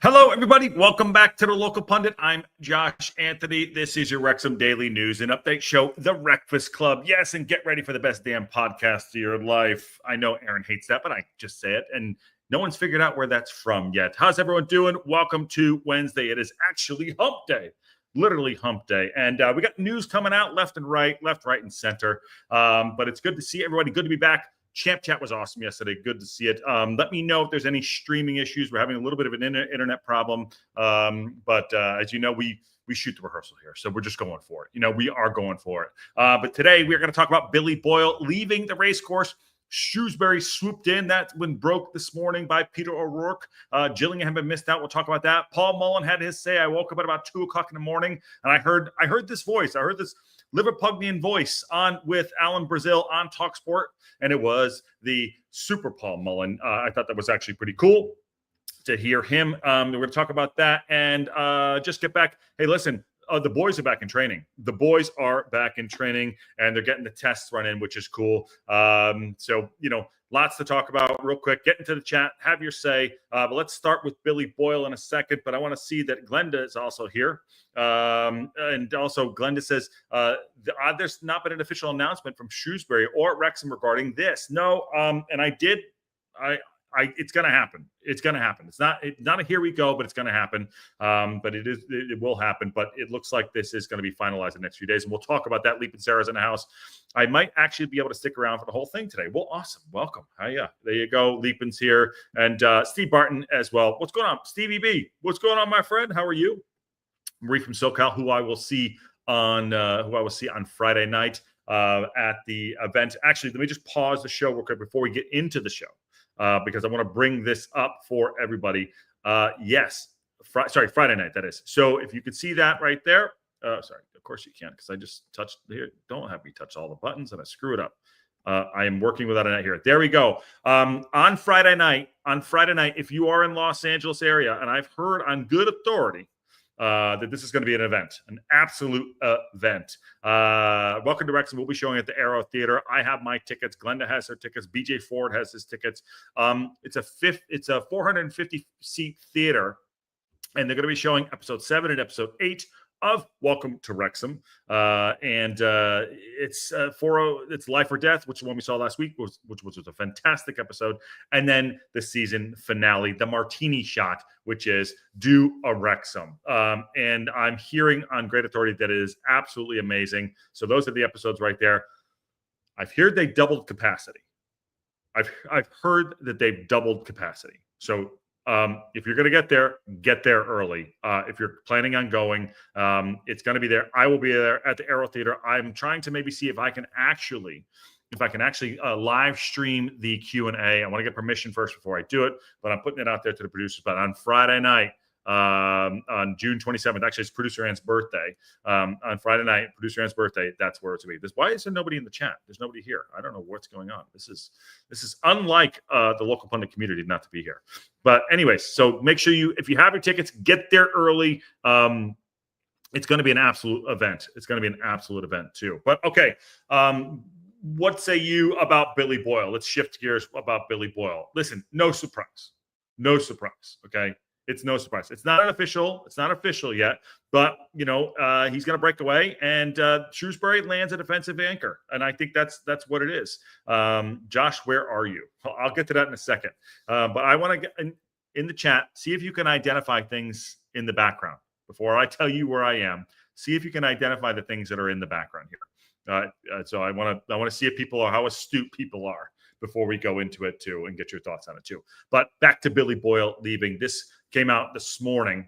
Hello, everybody. Welcome back to the Local Pundit. I'm Josh Anthony. This is your Wrexham Daily News and Update Show, The Breakfast Club. Yes, and get ready for the best damn podcast of your life. I know Aaron hates that, but I just say it, and no one's figured out where that's from yet. How's everyone doing? Welcome to Wednesday. It is actually hump day. Literally hump day. And we got news coming out left, right, and center. But it's good to see everybody. Good to be back. Champ Chat was awesome yesterday. Good to see it. Let me know if there's any streaming issues. We're having a little bit of an internet problem. But as you know, we shoot the rehearsal here. So we're just going for it. We are going for it. But today we're going to talk about Billy Boyle leaving the racecourse. Shrewsbury swooped in. That one broke this morning by Peter O'Rourke. Gillingham had been missed out. We'll talk about that. Paul Mullin had his say. I woke up at about 2 o'clock in the morning, and I heard this voice. I heard this Liverpudlian voice on with Alan Brazil on TalkSport, and it was the super Paul Mullin. I thought that was actually pretty cool to hear him. We're going to talk about that and just get back. Hey, listen. The boys are back in training. The boys are back in training, and they're getting the tests run in, which is cool. So, lots to talk about real quick. Get into the chat. Have your say. But let's start with Billy Boyle in a second. But I want to see that Glenda is also here. And also, Glenda says, there's not been an official announcement from Shrewsbury or Wrexham regarding this. No, and it's going to happen. It's going to happen. It's not a here we go, but it's going to happen. But it will happen. But it looks like this is going to be finalized in the next few days. And we'll talk about that. Leap and Sarah's in the house. I might actually be able to stick around for the whole thing today. Well, awesome. Welcome. Yeah. There you go. Leapin's here. And Steve Barton as well. What's going on? Stevie B. What's going on, my friend? How are you? Marie from SoCal, who I will see on Friday night at the event. Actually, let me just pause the show real quick before we get into the show. Because I want to bring this up for everybody. Yes, Friday night, that is. So if you could see that right there. Sorry, of course you can't because I just touched here. Don't have me touch all the buttons and I screw it up. I am working without a net here. There we go. On Friday night, if you are in Los Angeles area, and I've heard on good authority that this is going to be an absolute event. Welcome to Wrexham. We'll be showing at the Arrow Theater. I have my tickets. Glenda has her tickets. BJ Ford has his tickets. It's a 450 seat theater, and they're going to be showing episode 7 and episode 8 of Welcome to Wrexham. It's Life or Death, which is one we saw last week, which was a fantastic episode. And then the season finale, the Martini Shot, which is Do a Wrexham. And I'm hearing on great authority that it is absolutely amazing. So those are the episodes right there. I've heard they doubled capacity. I've heard that they've doubled capacity. So if you're going to get there early. If you're planning on going, it's going to be there. I will be there at the Arrow Theater. I'm trying to maybe see if I can actually live stream the Q&A. I want to get permission first before I do it, but I'm putting it out there to the producers. But on Friday night, on June 27th, actually it's producer Ann's birthday. On Friday night, producer Ann's birthday, that's where it's going to be. Why is there nobody in the chat? There's nobody here. I don't know what's going on. This is unlike the local pundit community not to be here. But anyways, so make sure if you have your tickets, get there early. It's going to be an absolute event. It's going to be an absolute event too. But okay, what say you about Billy Boyle? Let's shift gears about Billy Boyle. Listen, no surprise. Okay. It's no surprise. It's not official yet, but he's going to break away, and Shrewsbury lands a defensive anchor, and I think that's what it is. Josh, where are you? I'll get to that in a second, but I want to get in the chat. See if you can identify things in the background before I tell you where I am. See if you can identify the things that are in the background here. So I want to see if how astute people are before we go into it too, and get your thoughts on it too. But back to Billy Boyle leaving. This came out this morning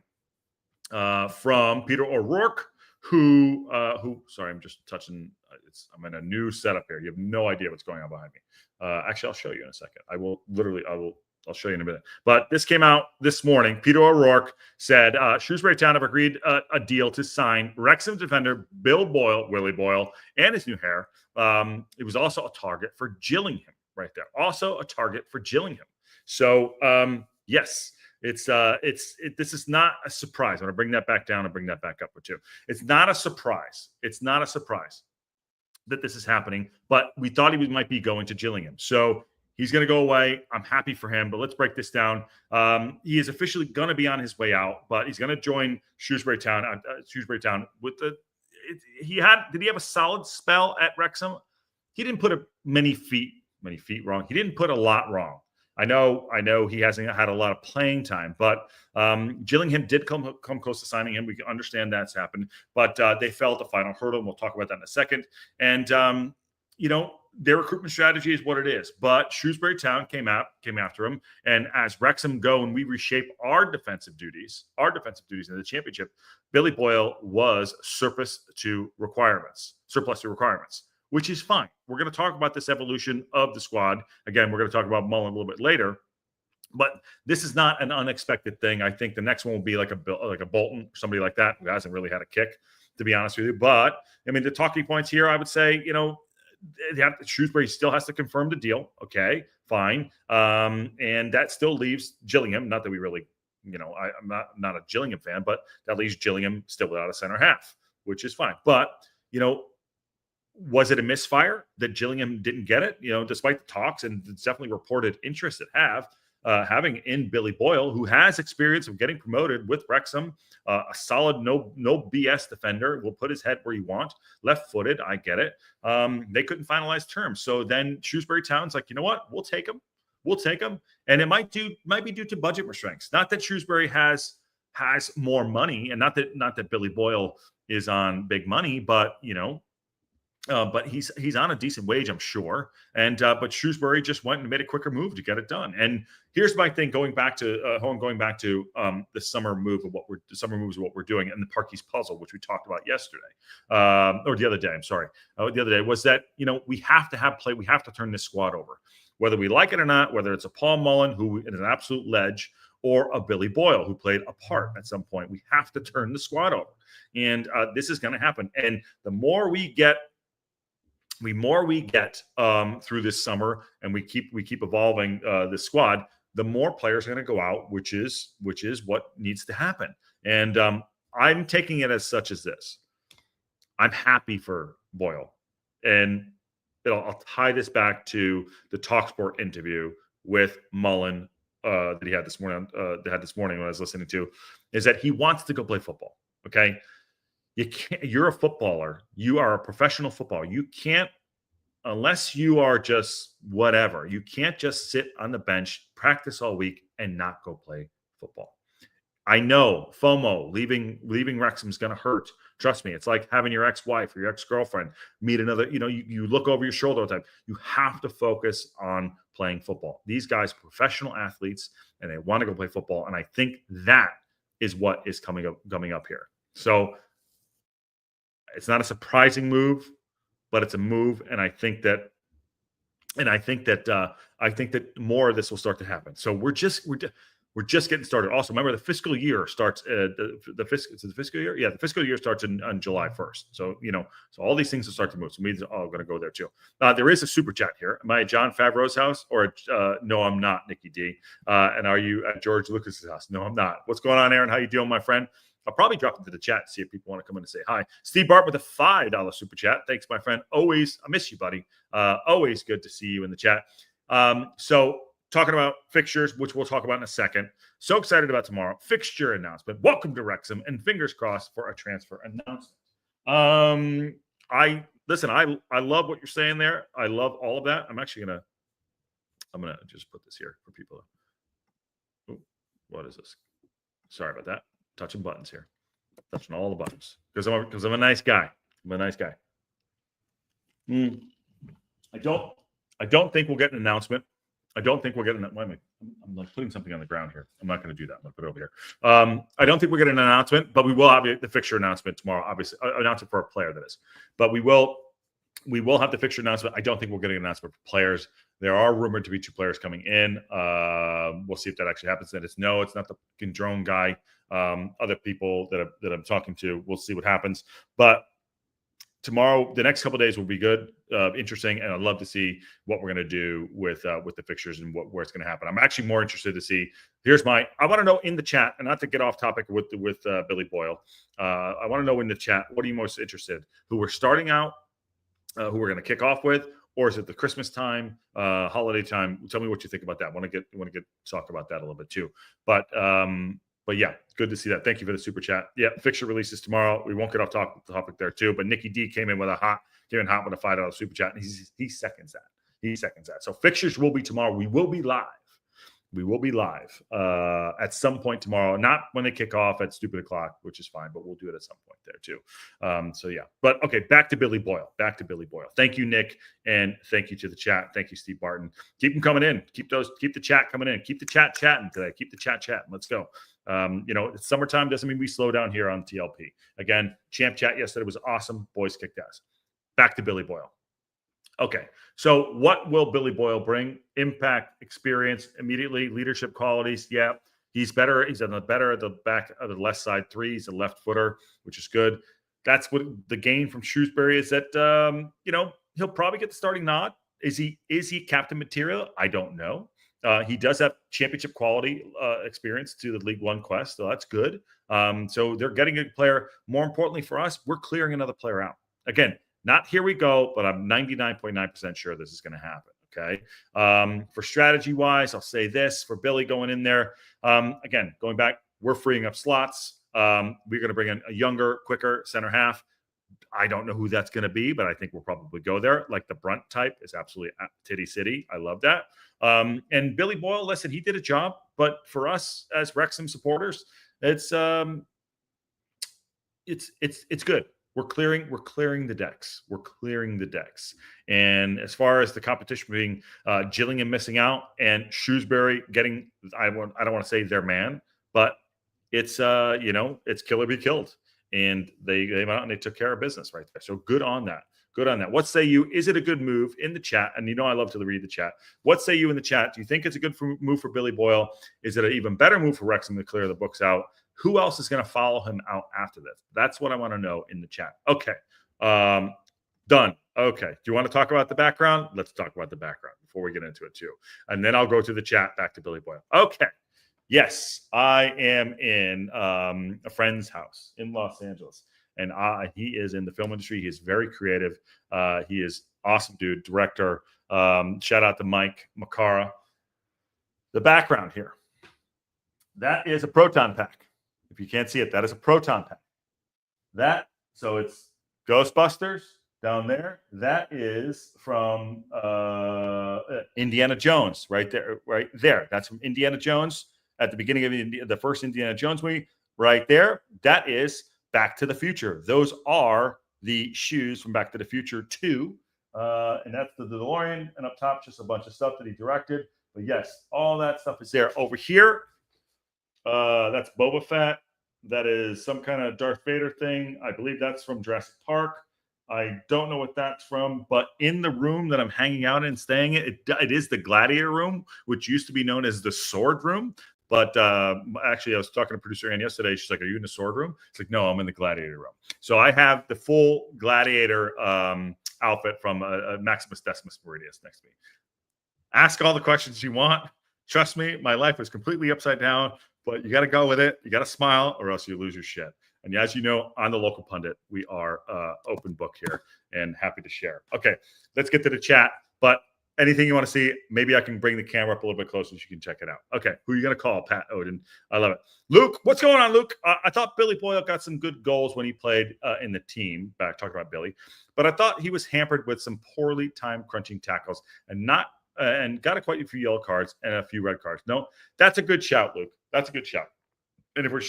from Peter O'Rourke, who sorry, I'm just touching. I'm in a new setup here. You have no idea what's going on behind me. Actually, I'll show you in a second. I'll show you in a minute. But this came out this morning. Peter O'Rourke said Shrewsbury Town have agreed a deal to sign Wrexham defender Willie Boyle, and his new hair. It was also a target for Gillingham right there. Also a target for Gillingham. So yes. This is not a surprise. I'm going to bring that back down and bring that back up with you. It's not a surprise. It's not a surprise that this is happening, but we thought he might be going to Gillingham. So He's going to go away. I'm happy for him, but let's break this down. He is officially going to be on his way out, but he's going to join Shrewsbury Town. With the did he have a solid spell at Wrexham? He didn't put many feet wrong. He didn't put a lot wrong. I know he hasn't had a lot of playing time, but Gillingham did come close to signing him. We can understand that's happened, but they fell at the final hurdle, and we'll talk about that in a second. And their recruitment strategy is what it is. But Shrewsbury Town came after him, and as Wrexham go and we reshape our defensive duties in the championship, Billy Boyle was surplus to requirements, which is fine. We're going to talk about this evolution of the squad. Again, we're going to talk about Mullin a little bit later, but this is not an unexpected thing. I think the next one will be like a Bolton, somebody like that who hasn't really had a kick, to be honest with you. But I mean, the talking points here, I would say, Shrewsbury still has to confirm the deal. Okay, fine. And that still leaves Gillingham. Not that we really, I'm not a Gillingham fan, but that leaves Gillingham still without a center half, which is fine. But, was it a misfire that Gillingham didn't get it? Despite the talks, and it's definitely reported interest at having in Billy Boyle, who has experience of getting promoted with Wrexham, a solid, no BS defender, will put his head where you want, left-footed. I get it. They couldn't finalize terms, so then Shrewsbury Town's like, you know what? We'll take him, and it might be due to budget restraints. Not that Shrewsbury has more money, and not that Billy Boyle is on big money, but but he's on a decent wage, I'm sure. And but Shrewsbury just went and made a quicker move to get it done. And here's my thing: going back to the summer moves of what we're doing, and the Parkey's puzzle, which we talked about yesterday, or the other day. I'm sorry, the other day was that we have to have play. We have to turn this squad over, whether we like it or not. Whether it's a Paul Mullin, who is an absolute ledge, or a Billy Boyle, who played a part at some point, we have to turn the squad over, and this is going to happen. And the more we get through this summer, and we keep evolving the squad, the more players are going to go out, which is what needs to happen. And I'm taking it as such as this. I'm happy for Boyle, and I'll tie this back to the TalkSport interview with Mullin that he had this morning. When I was listening to, is that he wants to go play football. Okay. You're a footballer. You are a professional footballer. You can't, unless you are just whatever, you can't just sit on the bench, practice all week, and not go play football. I know FOMO, leaving Wrexham is going to hurt. Trust me. It's like having your ex-wife or your ex-girlfriend meet another, you look over your shoulder all the time. You have to focus on playing football. These guys are professional athletes, and they want to go play football. And I think that is what is coming up here. So it's not a surprising move, but it's a move, and I think that more of this will start to happen. So we're just getting started. Also, remember the fiscal year starts. The fiscal year, yeah, the fiscal year starts on July 1st. So so all these things will start to move. So we're all going to go there too. There is a super chat here. Am I at John Favreau's house or no? I'm not, Nikki D. And are you at George Lucas's house? No, I'm not. What's going on, Aaron? How you doing, my friend? I'll probably drop into the chat to see if people want to come in and say hi. Steve Bart with a $5 super chat. Thanks, my friend. Always, I miss you, buddy. Always good to see you in the chat. So talking about fixtures, which we'll talk about in a second. So excited about tomorrow. Fixture announcement. Welcome to Wrexham, and fingers crossed for a transfer announcement. I love what you're saying there. I love all of that. I'm gonna just put this here for people. Ooh, what is this? Sorry about that. Touching buttons here, touching all the buttons because I'm a nice guy. I'm a nice guy. I don't think we'll get an announcement. I don't think we'll get an. I'm like putting something on the ground here. I'm not going to do that. I'm going to put it over here. I don't think we'll get an announcement, but we will have the fixture announcement tomorrow. Obviously, announcement for a player, that is. But we will have the fixture announcement. I don't think we'll get an announcement for players. There are rumored to be 2 players coming in. We'll see if that actually happens. That it's not the drone guy. Other people that I'm talking to, we'll see what happens. But tomorrow, the next couple of days will be good, interesting, and I'd love to see what we're going to do with the fixtures and where it's going to happen. I'm actually more interested to see. I want to know in the chat, and not to get off topic with Billy Boyle. I want to know in the chat, what are you most interested? Who we're starting out, who we're going to kick off with, or is it the Christmas time, holiday time? Tell me what you think about that. Want to get talk about that a little bit too. But yeah, good to see that. Thank you for the super chat. Yeah, Fixture releases tomorrow. We won't get off topic there too. But Nikki D came in with a hot with a $5 super chat, and he seconds that. He seconds that. So Fixtures will be tomorrow. We will be live. We will be live at some point tomorrow. Not when they kick off at stupid o'clock, which is fine, but we'll do it at some point there too. So yeah, but okay, back to Billy Boyle. Thank you, Nick, and thank you to the chat. Thank you, Steve Barton. Keep them coming in. Keep the chat coming in. Keep the chat chatting today. Keep the chat chatting. Let's go. It's summertime doesn't mean we slow down here on TLP. Again, champ chat yesterday was awesome. Boys kicked ass. Back to Billy Boyle. Okay, so what will Billy Boyle bring? Impact, experience, immediately, leadership qualities. Yeah, he's better. He's on the better at the back of the left side three. He's a left footer, which is good. That's what the gain from Shrewsbury is, that he'll probably get the starting nod. Is he captain material? I don't know. He does have championship quality experience to the League One quest, so that's good. So they're getting a player. More importantly for us, we're clearing another player out. Again, not here we go, but I'm 99.9% sure this is going to happen. Okay. For strategy wise, I'll say this for Billy going in there. Again, going back, we're freeing up slots. We're going to bring in a younger, quicker center half. I don't know who that's going to be, but I think we'll probably go there. Like the Brunt type is absolutely titty city. I love that. And Billy Boyle, listen, he did a job, but for us as Wrexham supporters, it's good. We're clearing the decks. And as far as the competition being Gillingham missing out and Shrewsbury getting, I don't want to say their man, but it's it's kill or be killed. And they went out and they took care of business right there. So good on that. What say you? Is it a good move in the chat? And I love to read the chat. What say you in the chat? Do you think it's a good move for Billy Boyle? Is it an even better move for Wrexham to clear the books out? Who else is going to follow him out after this? That's what I want to know in the chat. Okay. Done. Okay. Do you want to talk about the background? Let's talk about the background before we get into it too. And then I'll go to the chat back to Billy Boyle. Okay. Yes, I am in a friend's house in Los Angeles. And he is in the film industry. He is very creative. He is awesome dude, director. Shout out to Mike Macara. The background here. That is a proton pack. If you can't see it, that is a proton pack. So it's Ghostbusters down there. That is from Indiana Jones right there. That's from Indiana Jones at the beginning of the first Indiana Jones movie right there. That is Back to the Future. Those are the shoes from Back to the Future 2. And that's the DeLorean. And up top, just a bunch of stuff that he directed. But yes, all that stuff is there. Over here, that's Boba Fett. That is some kind of Darth Vader thing. I believe that's from Jurassic Park. I don't know what that's from, but in the room that I'm hanging out in, staying in, it is the Gladiator room, which used to be known as the Sword Room. But actually, I was talking to producer Ann yesterday. She's like, "Are you in the Sword Room?" It's like, "No, I'm in the Gladiator room." So I have the full Gladiator outfit from Maximus Decimus Meridius next to me. Ask all the questions you want. Trust me, my life is completely upside down. But you got to go with it. You got to smile or else you lose your shit. And as you know, on the local pundit, we are open book here and happy to share. Okay, let's get to the chat. But anything you want to see, maybe I can bring the camera up a little bit closer so you can check it out. Okay, who are you going to call? Pat Odin. I love it. Luke, what's going on, Luke? I thought Billy Boyle got some good goals when he played in the team. Back talking about Billy. But I thought he was hampered with some poorly timed crunching tackles and got quite a few yellow cards and a few red cards. No, that's a good shout, Luke. That's a good shout. And if we're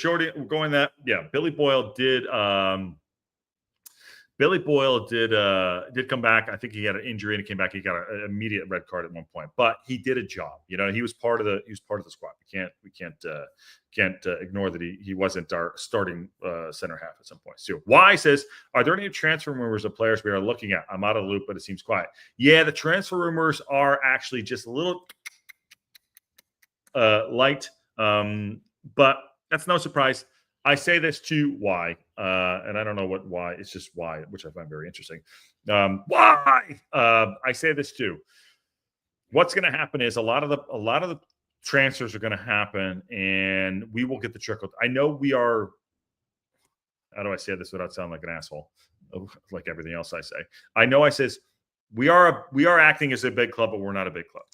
going that, yeah, Billy Boyle did come back. I think he had an injury and he came back. He got an immediate red card at one point, but he did a job. He was part of the squad. We can't ignore that he wasn't our starting center half at some point. So Y says, are there any transfer rumors of players we are looking at? I'm out of the loop, but it seems quiet. Yeah, the transfer rumors are actually just a little light, but that's no surprise. I say this to Y, and I don't know what Y. It's just Y, which I find very interesting. Y. I say this too. What's going to happen is a lot of the transfers are going to happen, and we will get the trickle. I know we are. How do I say this without sounding like an asshole? Like everything else I say. I know I says we are acting as a big club, but we're not a big club.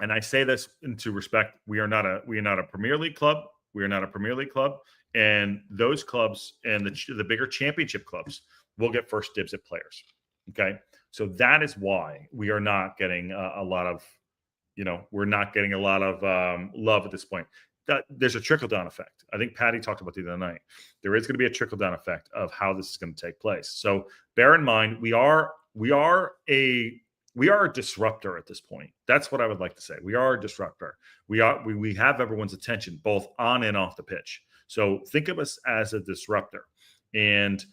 And I say this into respect. We are not a Premier League club. We are not a Premier League club. And those clubs and the bigger championship clubs will get first dibs at players. Okay. So that is why we are not getting a lot of, we're not getting a lot of love at this point. There's a trickle-down effect. I think Patty talked about the other night. There is going to be a trickle-down effect of how this is going to take place. So bear in mind, we are a disruptor at this point. That's what I would like to say. We are a disruptor. We have everyone's attention both on and off the pitch. So think of us as a disruptor, and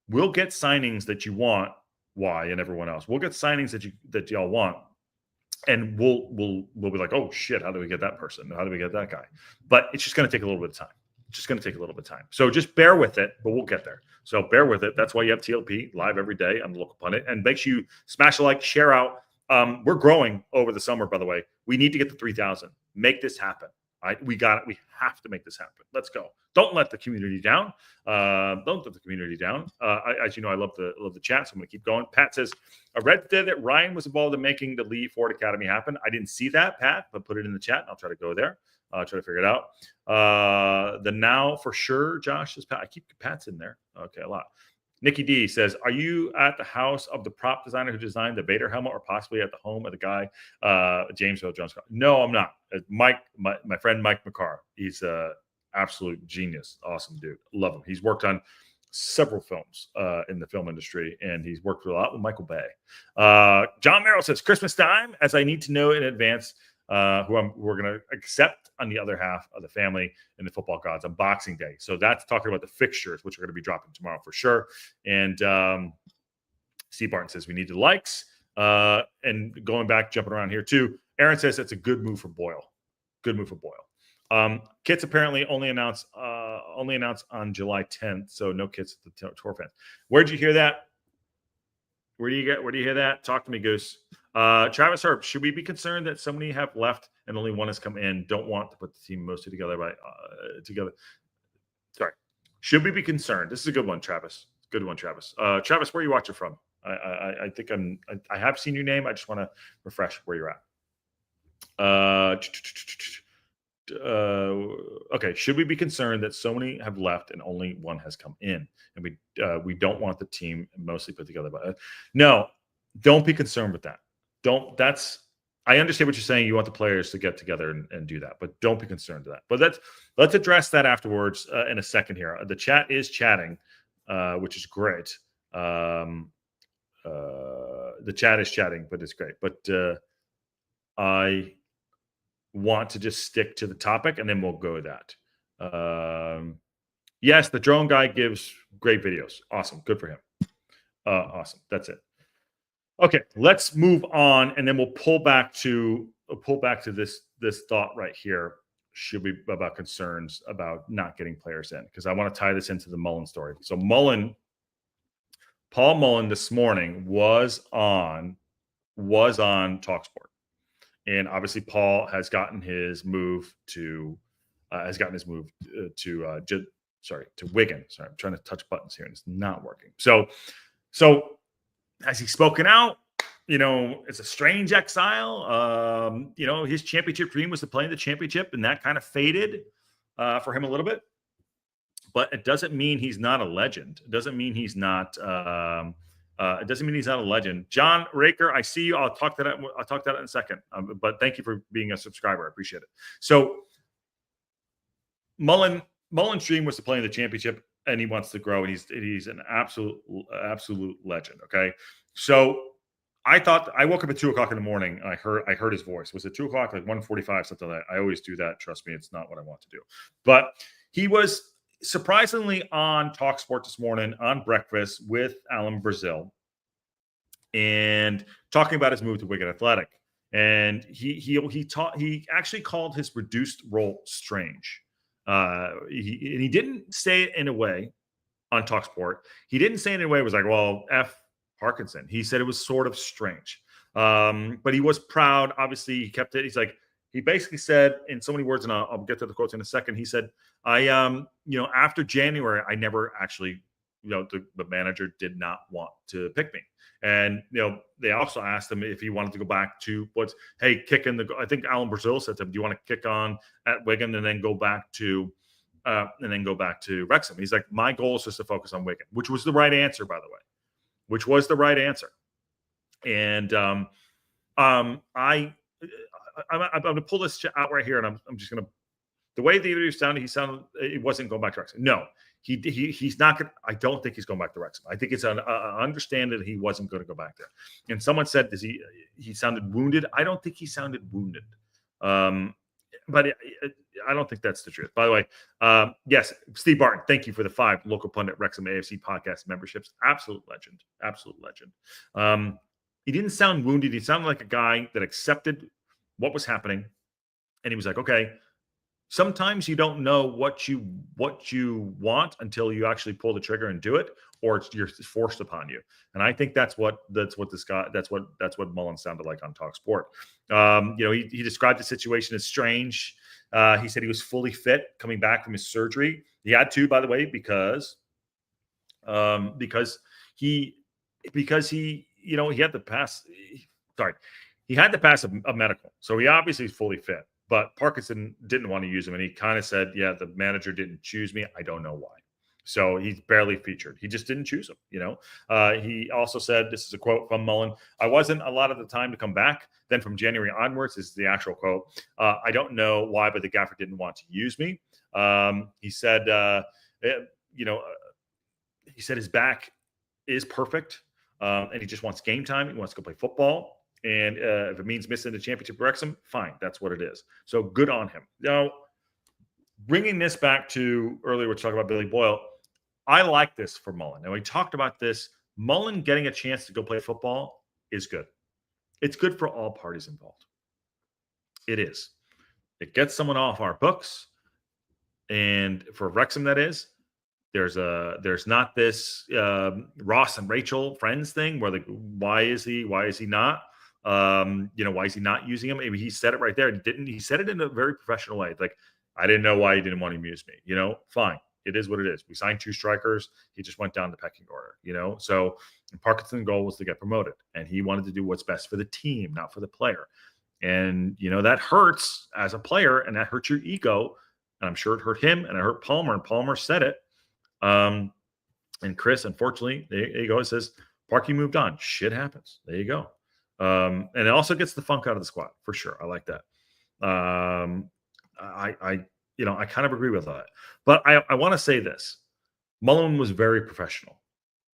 we'll get signings that you want, and everyone else. We'll get signings that y'all want, and we'll be like, oh shit, how do we get that person? How do we get that guy? But it's just going to take a little bit of time. It's just going to take a little bit of time. So just bear with it, but we'll get there. So bear with it. That's why you have TLP live every day on the Local Pundit, and make sure you smash a like, share out. We're growing over the summer, by the way. We need to get to 3,000. Make this happen. We got it. We have to make this happen. Let's go. Don't let the community down. Don't let the community down. As you know, I love the chat, so I'm going to keep going. Pat says, I read today that Ryan was involved in making the Lee Ford Academy happen. I didn't see that, Pat, but put it in the chat, and I'll try to go there. Try to figure it out. The now for sure, Josh, is Pat. I keep Pat's in there. Okay, a lot. Nikki D says, are you at the house of the prop designer who designed the Vader helmet, or possibly at the home of the guy, James Earl Jones? No, I'm not. Mike, my friend Mike McCarr. He's an absolute genius. Awesome dude. Love him. He's worked on several films in the film industry, and he's worked a lot with Michael Bay. John Merrill says, Christmas time, as I need to know in advance who we're going to accept on the other half of the family in the football gods on Boxing Day. So that's talking about the fixtures, which are going to be dropping tomorrow for sure. And Steve Barton says we need the likes. And going back, jumping around here too, Aaron says it's a good move for Boyle. Good move for Boyle. Kits apparently only announced on July 10th, so no kits at the tour fans. Where'd you hear that? Where do you hear that? Talk to me, Goose. Travis Herb, should we be concerned that so many have left and only one has come in? Don't want to put the team mostly together together. Sorry. Should we be concerned? This is a good one, Travis. Good one, Travis. Travis, where are you watching from? I think I have seen your name. I just want to refresh where you're at. Okay. Should we be concerned that so many have left and only one has come in, and we don't want the team mostly put together? But no, don't be concerned with that. I understand what you're saying. You want the players to get together and do that, but don't be concerned with that. But let's address that afterwards in a second here. The chat is chatting, which is great. The chat is chatting, but it's great. But I want to just stick to the topic, and then we'll go with that. Yes, the drone guy gives great videos. Awesome. Good for him. Awesome. That's it. Okay, let's move on, and then we'll pull back to this thought right here. Should be about concerns about not getting players in, because I want to tie this into the Mullin story. So Paul Mullin this morning was on TalkSport, and obviously Paul has gotten his move to Wigan. Sorry, I'm trying to touch buttons here and it's not working. So has he spoken out? It's a strange exile. His championship dream was to play in the championship, and that kind of faded for him a little bit. But it doesn't mean he's not a legend. It doesn't mean he's not. It doesn't mean he's not a legend. John Raker, I see you. I'll talk to that in a second. But thank you for being a subscriber. I appreciate it. So Mullin's dream was to play in the championship, and he wants to grow, and he's an absolute legend. Okay, so I woke up at 2:00 in the morning, and I heard his voice. Was it 2:00, like 1:45, something like that? I always do that. Trust me, it's not what I want to do. But he was surprisingly on TalkSport this morning on breakfast with Alan Brazil, and talking about his move to Wigan Athletic. And he actually called his reduced role strange. He didn't say it in a way on TalkSport. He didn't say it in a way it was like, well, F Parkinson. He said it was sort of strange. But he was proud. Obviously, he kept it. He basically said in so many words, and I'll get to the quotes in a second. He said, after January, I never actually the manager did not want to pick me. And, they also asked him if he wanted to go back to I think Alan Brazil said to him, do you want to kick on at Wigan and then go back to Wrexham? He's like, my goal is just to focus on Wigan, which was the right answer, by the way, which was the right answer. And I'm going to pull this out right here, and I'm just going to, the way the interview sounded, he wasn't going back to Wrexham. No, he's not going. I don't think he's going back to Wrexham. I think it's an understanding that he wasn't going to go back there. And someone said, he sounded wounded? I don't think he sounded wounded. But I don't think that's the truth. By the way, yes, Steve Barton, thank you for the 5 local pundit Wrexham AFC podcast memberships. Absolute legend. He didn't sound wounded. He sounded like a guy that accepted what was happening, and he was like, okay, sometimes you don't know what you want until you actually pull the trigger and do it, or you're forced upon you. And I think that's what Mullin sounded like on TalkSport. He described the situation as strange. He said he was fully fit coming back from his surgery. He had to, by the way, because he had to pass. He had to pass a medical, so he obviously is fully fit. But Parkinson didn't want to use him, and he kind of said, "Yeah, the manager didn't choose me. I don't know why." So he's barely featured. He just didn't choose him. He also said, this is a quote from Mullin, "I wasn't a lot of the time to come back. Then from January onwards," is the actual quote. "I don't know why, but the gaffer didn't want to use me." He said, he said his back is perfect, and he just wants game time. He wants to go play football. And if it means missing the championship Wrexham, fine. That's what it is. So good on him. Now, bringing this back to earlier, we were talking about Billy Boyle. I like this for Mullin. Now, we talked about this. Mullin getting a chance to go play football is good. It's good for all parties involved. It is. It gets someone off our books. And for Wrexham, that is. There's not this Ross and Rachel friends thing where why is he not? Why is he not using him? Maybe he said it right there. He said it in a very professional way. Like, I didn't know why he didn't want to use me. Fine. It is what it is. We signed 2 strikers. He just went down the pecking order, So Parkinson's goal was to get promoted, and he wanted to do what's best for the team, not for the player. And, that hurts as a player, and that hurts your ego. And I'm sure it hurt him, and it hurt Palmer, and Palmer said it. And Chris, unfortunately, there you go. It says, Parky moved on. Shit happens. There you go. And it also gets the funk out of the squad for sure. I like that. I kind of agree with that. But I want to say this. Mullin was very professional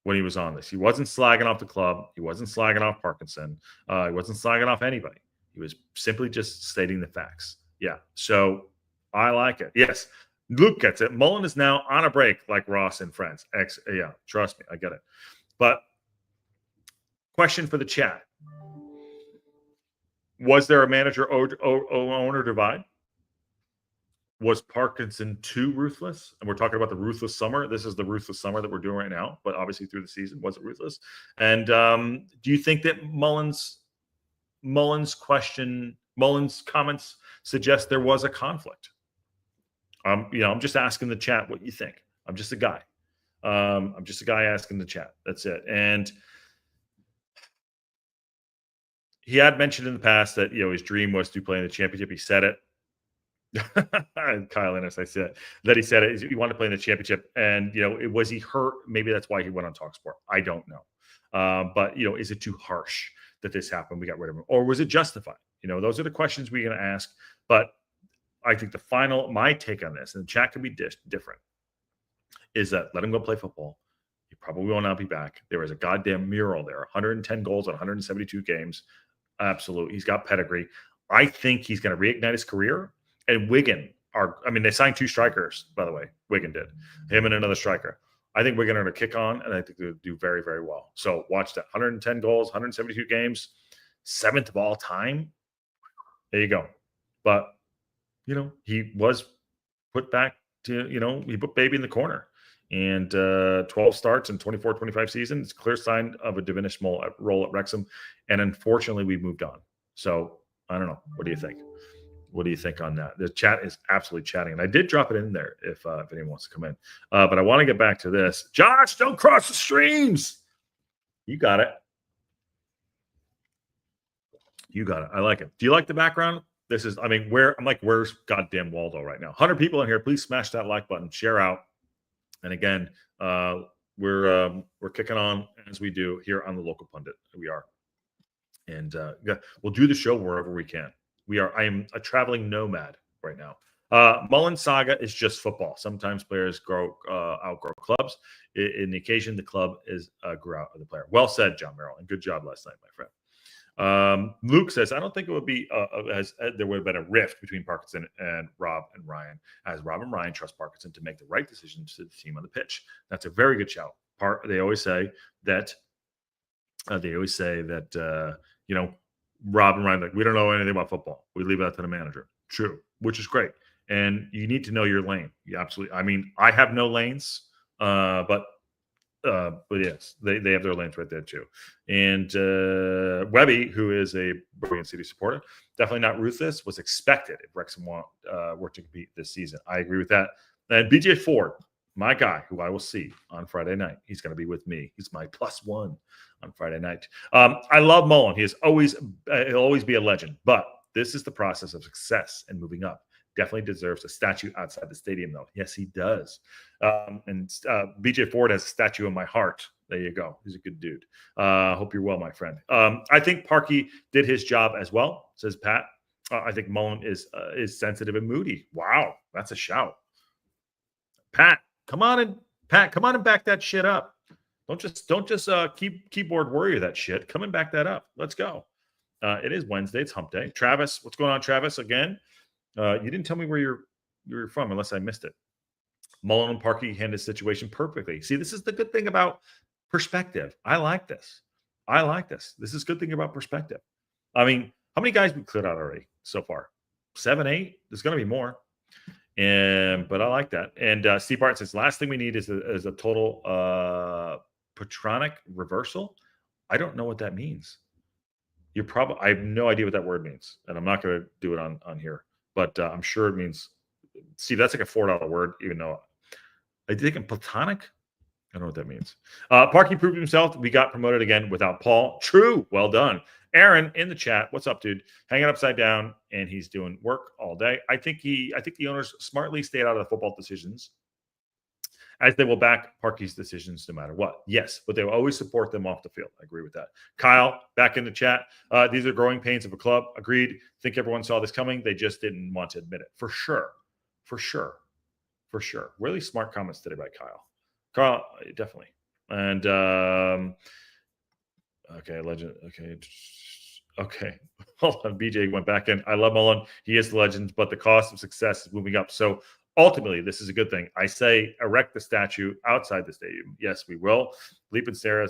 when he was on this. He wasn't slagging off the club. He wasn't slagging off Parkinson. He wasn't slagging off anybody. He was simply just stating the facts. Yeah. So I like it. Yes. Luke gets it. Mullin is now on a break like Ross and Friends. Yeah, trust me. I get it. But question for the chat. Was there a manager-owner divide? Was Parkinson too ruthless? And we're talking about the ruthless summer. This is the ruthless summer that we're doing right now. But obviously through the season, was it ruthless? And do you think that Mullin's comments suggest there was a conflict? I'm just asking the chat what you think. I'm just a guy. I'm just a guy asking the chat. That's it. And he had mentioned in the past that, his dream was to play in the championship. He said it. Kyle Ennis, I said that he said it. He wanted to play in the championship. And, was he hurt? Maybe that's why he went on TalkSport. I don't know. But, is it too harsh that this happened? We got rid of him. Or was it justified? Those are the questions we're going to ask. But I think my take on this, and the chat can be different, is that let him go play football. He probably will not be back. There is a goddamn mural there. 110 goals on 172 games. Absolutely. He's got pedigree. I think he's going to reignite his career. And Wigan they signed 2 strikers, by the way. Wigan did. Him and another striker. I think Wigan are going to kick on, and I think they'll do very, very well. So watch that. 110 goals, 172 games, 7th of all time. There you go. But he was put back to, he put baby in the corner. And 12 starts in 24-25 seasons. It's a clear sign of a diminished role at Wrexham. And unfortunately, we've moved on. So I don't know. What do you think? What do you think on that? The chat is absolutely chatting, and I did drop it in there if anyone wants to come in. But I want to get back to this. Josh, don't cross the streams. You got it. You got it. I like it. Do you like the background? This is, I mean, where's goddamn Waldo right now? 100 people in here. Please smash that like button, share out. And again, we're kicking on as we do here on the Local Pundit. We are. And we'll do the show wherever we can. I am a traveling nomad right now. Mullin saga is just football. Sometimes players outgrow clubs. In the occasion, the club is grew out of the player. Well said, John Merrill, and good job last night, my friend. Luke says, I don't think it would be there would have been a rift between Parkinson and Rob and Ryan, as Rob and Ryan trust Parkinson to make the right decisions to the team on the pitch. That's a very good shout. They always say that. You know, Rob and Ryan, like, we don't know anything about football. We leave that to the manager. True, which is great. And you need to know your lane. You absolutely. I mean, I have no lanes, but yes, they have their lanes right there too. And Webby, who is a Birmingham City supporter, definitely not ruthless, was expected if Wrexham were to compete this season. I agree with that. And BJ Ford, my guy, who I will see on Friday night. He's going to be with me. He's my +1 on Friday night. I love Mullin. He'll always be a legend. But this is the process of success and moving up. Definitely deserves a statue outside the stadium, though. Yes, he does. And BJ Ford has a statue in my heart. There you go. He's a good dude. Hope you're well, my friend. I think Parky did his job as well, says Pat. I think Mullin is sensitive and moody. Wow, that's a shout. Pat, come on and back that shit up. Don't just keyboard warrior that shit. Come and back that up. Let's go. It is Wednesday. It's hump day. Travis, what's going on, Travis? Again, you didn't tell me where you're from unless I missed it. Mullin and Parky handled the situation perfectly. See, this is the good thing about perspective. I like this. This is a good thing about perspective. I mean, how many guys we cleared out already so far? 7, 8? There's going to be more. But I like that. And Steve Barton says, last thing we need is a total patronic reversal. I don't know what that means. I have no idea what that word means, and I'm not going to do it on here. But I'm sure it means. See, that's like a $4 word, even though I think in platonic. I don't know what that means. Parky proved himself. We got promoted again without Paul. True. Well done. Aaron in the chat. What's up, dude? Hanging upside down, and he's doing work all day. I think the owners smartly stayed out of the football decisions, as they will back Parky's decisions no matter what. Yes, but they will always support them off the field. I agree with that. Kyle, back in the chat. These are growing pains of a club. Agreed. Think everyone saw this coming. They just didn't want to admit it. For sure. Really smart comments today by Kyle. Carl, definitely. And okay, legend. Okay. Hold on. BJ went back in. I love Mullin. He is the legend, but the cost of success is moving up. So ultimately, this is a good thing. I say erect the statue outside the stadium. Yes, we will. Leap and Sarah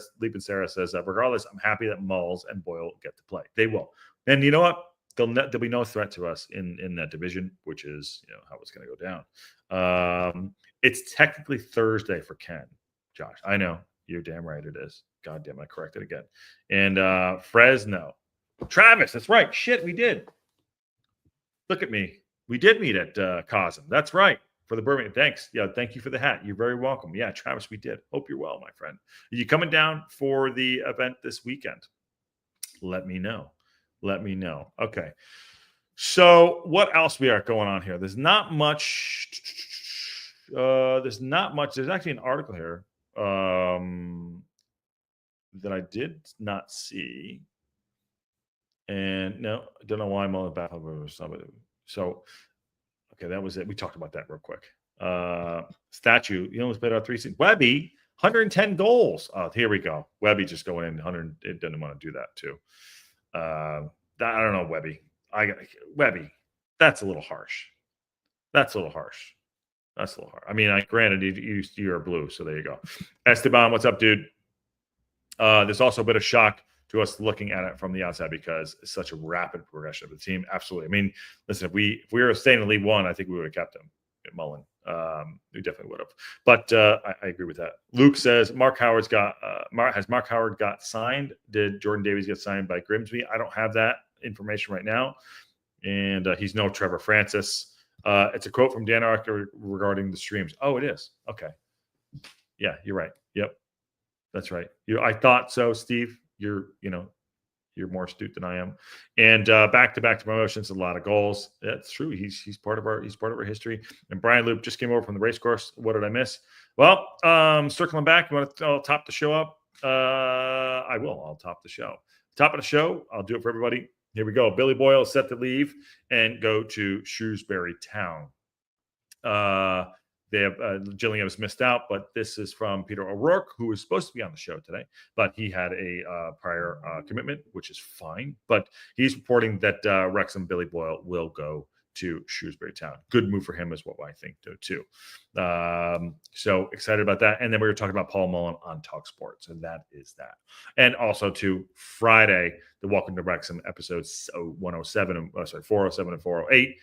says, regardless, I'm happy that Mulls and Boyle get to play. They will. And you know what? There'll be no threat to us in that division, which is how it's going to go down. It's technically Thursday for Ken, Josh. I know. You're damn right it is. God damn, I corrected again. And Fresno. Travis, that's right. Shit, we did. Look at me. We did meet at Cosm. That's right. For the Birmingham. Thanks. Yeah, thank you for the hat. You're very welcome. Yeah, Travis, we did. Hope you're well, my friend. Are you coming down for the event this weekend? Let me know. Okay. So what else we are going on here? There's not much. There's actually an article here that I did not see. And no, I don't know why I'm on the back of somebody. So, okay, that was it. We talked about that real quick. Statue, you almost played out 3 seasons. Webby, 110 goals. Oh, here we go. Webby just going in 100. It doesn't want to do that too. I don't know, Webby. Webby. That's a little harsh. I mean, granted, you're blue, so there you go. Esteban, what's up, dude? There's also a bit of shock to us looking at it from the outside because it's such a rapid progression of the team. Absolutely. I mean, listen, if we were staying in League One, I think we would have kept him at Mullin. We definitely would have. But I agree with that. Luke says has Mark Howard got signed? Did Jordan Davies get signed by Grimsby? I don't have that information right now. And he's no Trevor Francis. It's a quote from Dan Archer regarding the streams. Oh, it is. Okay. Yeah, you're right. Yep. That's right. I thought so, Steve. You're more astute than I am. And back-to-back promotions, a lot of goals. That's true. He's part of our history. And Brian Loop just came over from the Racecourse. What did I miss? Well, circling back, you want to top the show up? I will. I'll top the show. Top of the show. I'll do it for everybody. Here we go. Billy Boyle is set to leave and go to Shrewsbury Town. They have Gillingham has missed out, but this is from Peter O'Rourke, who was supposed to be on the show today, but he had a prior commitment, which is fine. But he's reporting that Wrexham Billy Boyle will go to Shrewsbury Town. Good move for him is what I think too. So excited about that. And then we were talking about Paul Mullin on TalkSport. So that is that. And also to Friday, the Welcome to Wrexham episodes 407 and 408.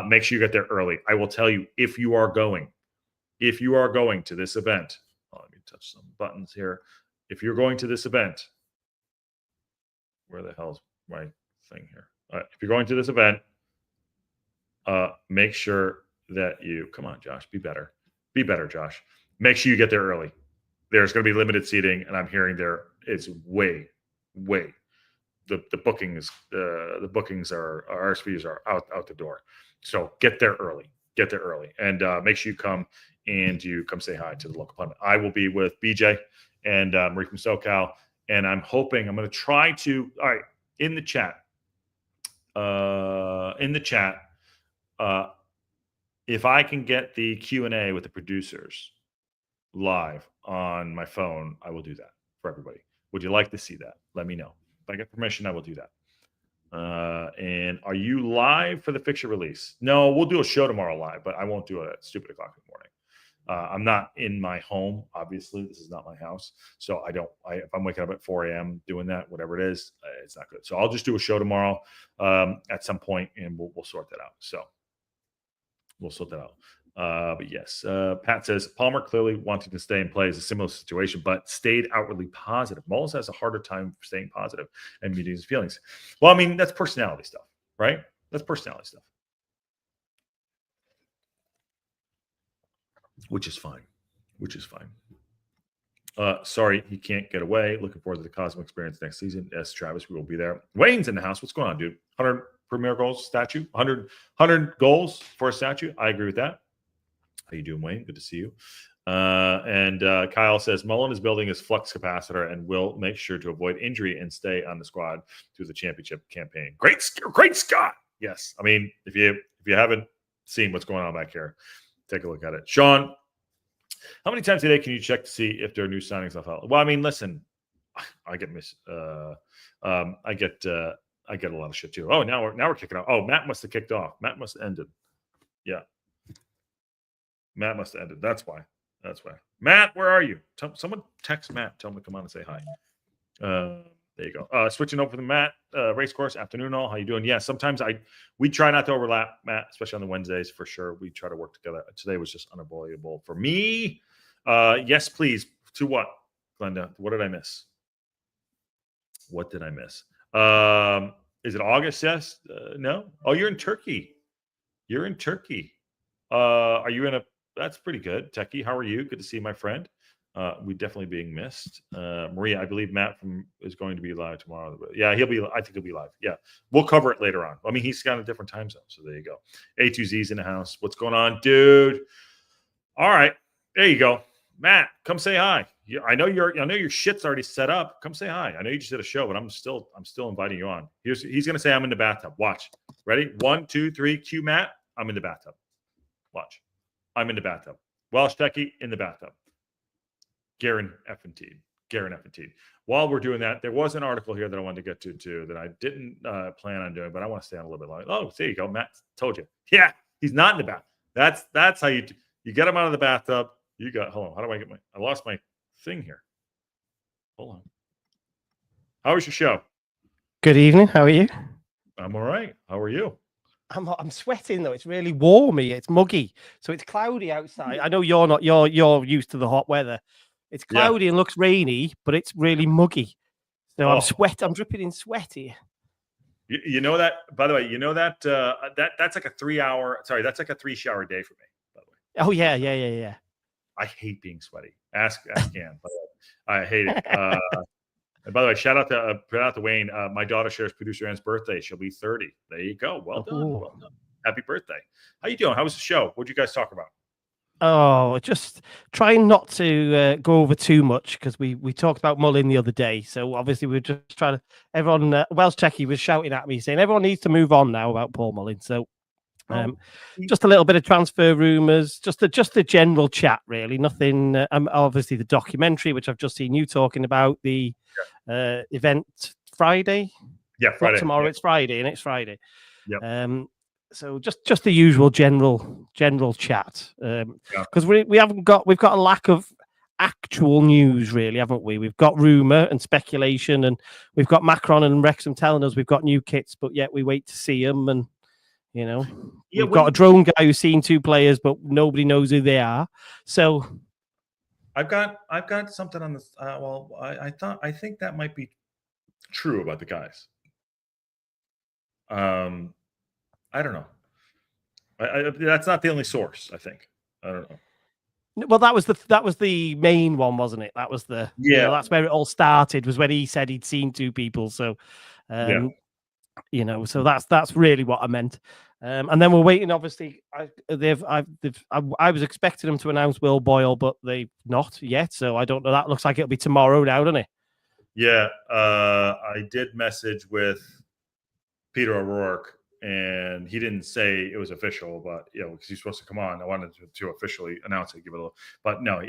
Make sure you get there early. I will tell you, if you are going to this event, let me touch some buttons here. If you're going to this event, where the hell's my thing here? If you're going to this event, make sure that you, come on, Josh, be better, Josh. Make sure you get there early. There's going to be limited seating, and I'm hearing there is way. The bookings are RSVs are out the door. So get there early, and make sure you come say hi to the local pundit. I will be with BJ and Marie from SoCal, and I'm hoping I'm going to try to. All right, in the chat, if I can get the Q&A with the producers live on my phone, I will do that for everybody. Would you like to see that? Let me know. If I get permission, I will do that. And are you live for the fixture release? No, we'll do a show tomorrow live, but I won't do it at stupid o'clock in the morning. I'm not in my home. Obviously, this is not my house. So if I'm waking up at 4 a.m. doing that, whatever it is, it's not good. So I'll just do a show tomorrow at some point, and we'll sort that out. So we'll sort that out. But yes, Pat says Palmer clearly wanting to stay and play is a similar situation, but stayed outwardly positive. Moles has a harder time staying positive and meeting his feelings. Well, I mean, that's personality stuff, right? That's personality stuff, which is fine. Sorry, he can't get away. Looking forward to the Cosmo experience next season. Yes, Travis, we will be there. Wayne's in the house. What's going on, dude? 100 premier goals statue, 100 goals for a statue. I agree with that. How you doing, Wayne? Good to see you. And Kyle says Mullin is building his flux capacitor and will make sure to avoid injury and stay on the squad through the championship campaign. Great Scott. Yes, I mean if you haven't seen what's going on back here, take a look at it. Sean, how many times a day can you check to see if there are new signings off out? Well, I mean, listen, I get I get a lot of shit too. Oh, now we're kicking off. Oh, Matt must have kicked off. Matt must have ended. Yeah. Matt must have ended. That's why. Matt, where are you? Someone text Matt. Tell him to come on and say hi. There you go. Switching over to Matt, Racecourse, afternoon all. How you doing? Yeah, sometimes we try not to overlap, Matt, especially on the Wednesdays for sure. We try to work together. Today was just unavoidable for me. Yes, please. To what, Glenda? What did I miss? Is it August? Yes. No. Oh, you're in Turkey. Are you in a? That's pretty good. Techie, how are you? Good to see you, my friend. We definitely being missed. Maria, I believe Matt is going to be live tomorrow. Yeah, I think he'll be live. Yeah, we'll cover it later on. I mean, he's got a different time zone, so there you go. A2Z's in the house. What's going on, dude? All right, there you go. Matt, come say hi. I know your shit's already set up. Come say hi. I know you just did a show, but I'm still inviting you on. He's gonna say I'm in the bathtub. Watch. Ready? 1, 2, 3. Cue Matt. I'm in the bathtub. Watch. I'm in the bathtub. Welsh Techie in the bathtub. Garen Effenteed. While we're doing that, there was an article here that I wanted to get to too that I didn't plan on doing, but I want to stay on a little bit longer. Oh, there you go. Matt told you. Yeah, he's not in the bath. That's how you get him out of the bathtub. Hold on. How do I lost my thing here. Hold on. How was your show? Good evening. How are you? I'm all right. How are you? I'm sweating though. It's really warmy. It's muggy. So it's cloudy outside. I know you're not. You're used to the hot weather. It's cloudy and looks rainy, but it's really muggy. So I'm dripping in sweat here. You know that, by the way, you know that that's like a 3-hour, sorry, that's like a 3-shower day for me, by the way. Oh yeah. I hate being sweaty. Ask Ann, but I hate it. And by the way, shout out to Wayne. My daughter shares producer Ann's birthday. She'll be 30. There you go. Well done. Well done. Happy birthday. How you doing? How was the show? What did you guys talk about? Oh, just trying not to go over too much because we talked about Mullin the other day. So obviously we're just trying to. Everyone, Welsh Techie was shouting at me saying everyone needs to move on now about Paul Mullin. So just a little bit of transfer rumours, just a general chat, really. Nothing. Obviously the documentary, which I've just seen you talking about, the event Friday. Yeah, Friday. Not tomorrow. It's Friday, and it's Friday. Yeah. So just the usual general chat, because we've got a lack of actual news, really, haven't we? We've got rumor and speculation, and we've got Macron and Wrexham telling us we've got new kits, but yet we wait to see them, and we've got a drone guy who's seen 2 players, but nobody knows who they are. So I've got something on this. I think that might be true about the guys. I don't know. That's not the only source. I think. I don't know. Well, that was the main one, wasn't it? That was that's where it all started. Was when he said he'd seen 2 people. So, so that's really what I meant. And then we're waiting. Obviously, I was expecting them to announce Will Boyle, but they've not yet. So I don't know. That looks like it'll be tomorrow now, doesn't it? Yeah, I did message with Peter O'Rourke. And he didn't say it was official, but because he's supposed to come on, I wanted to officially announce it, give it a little. But no,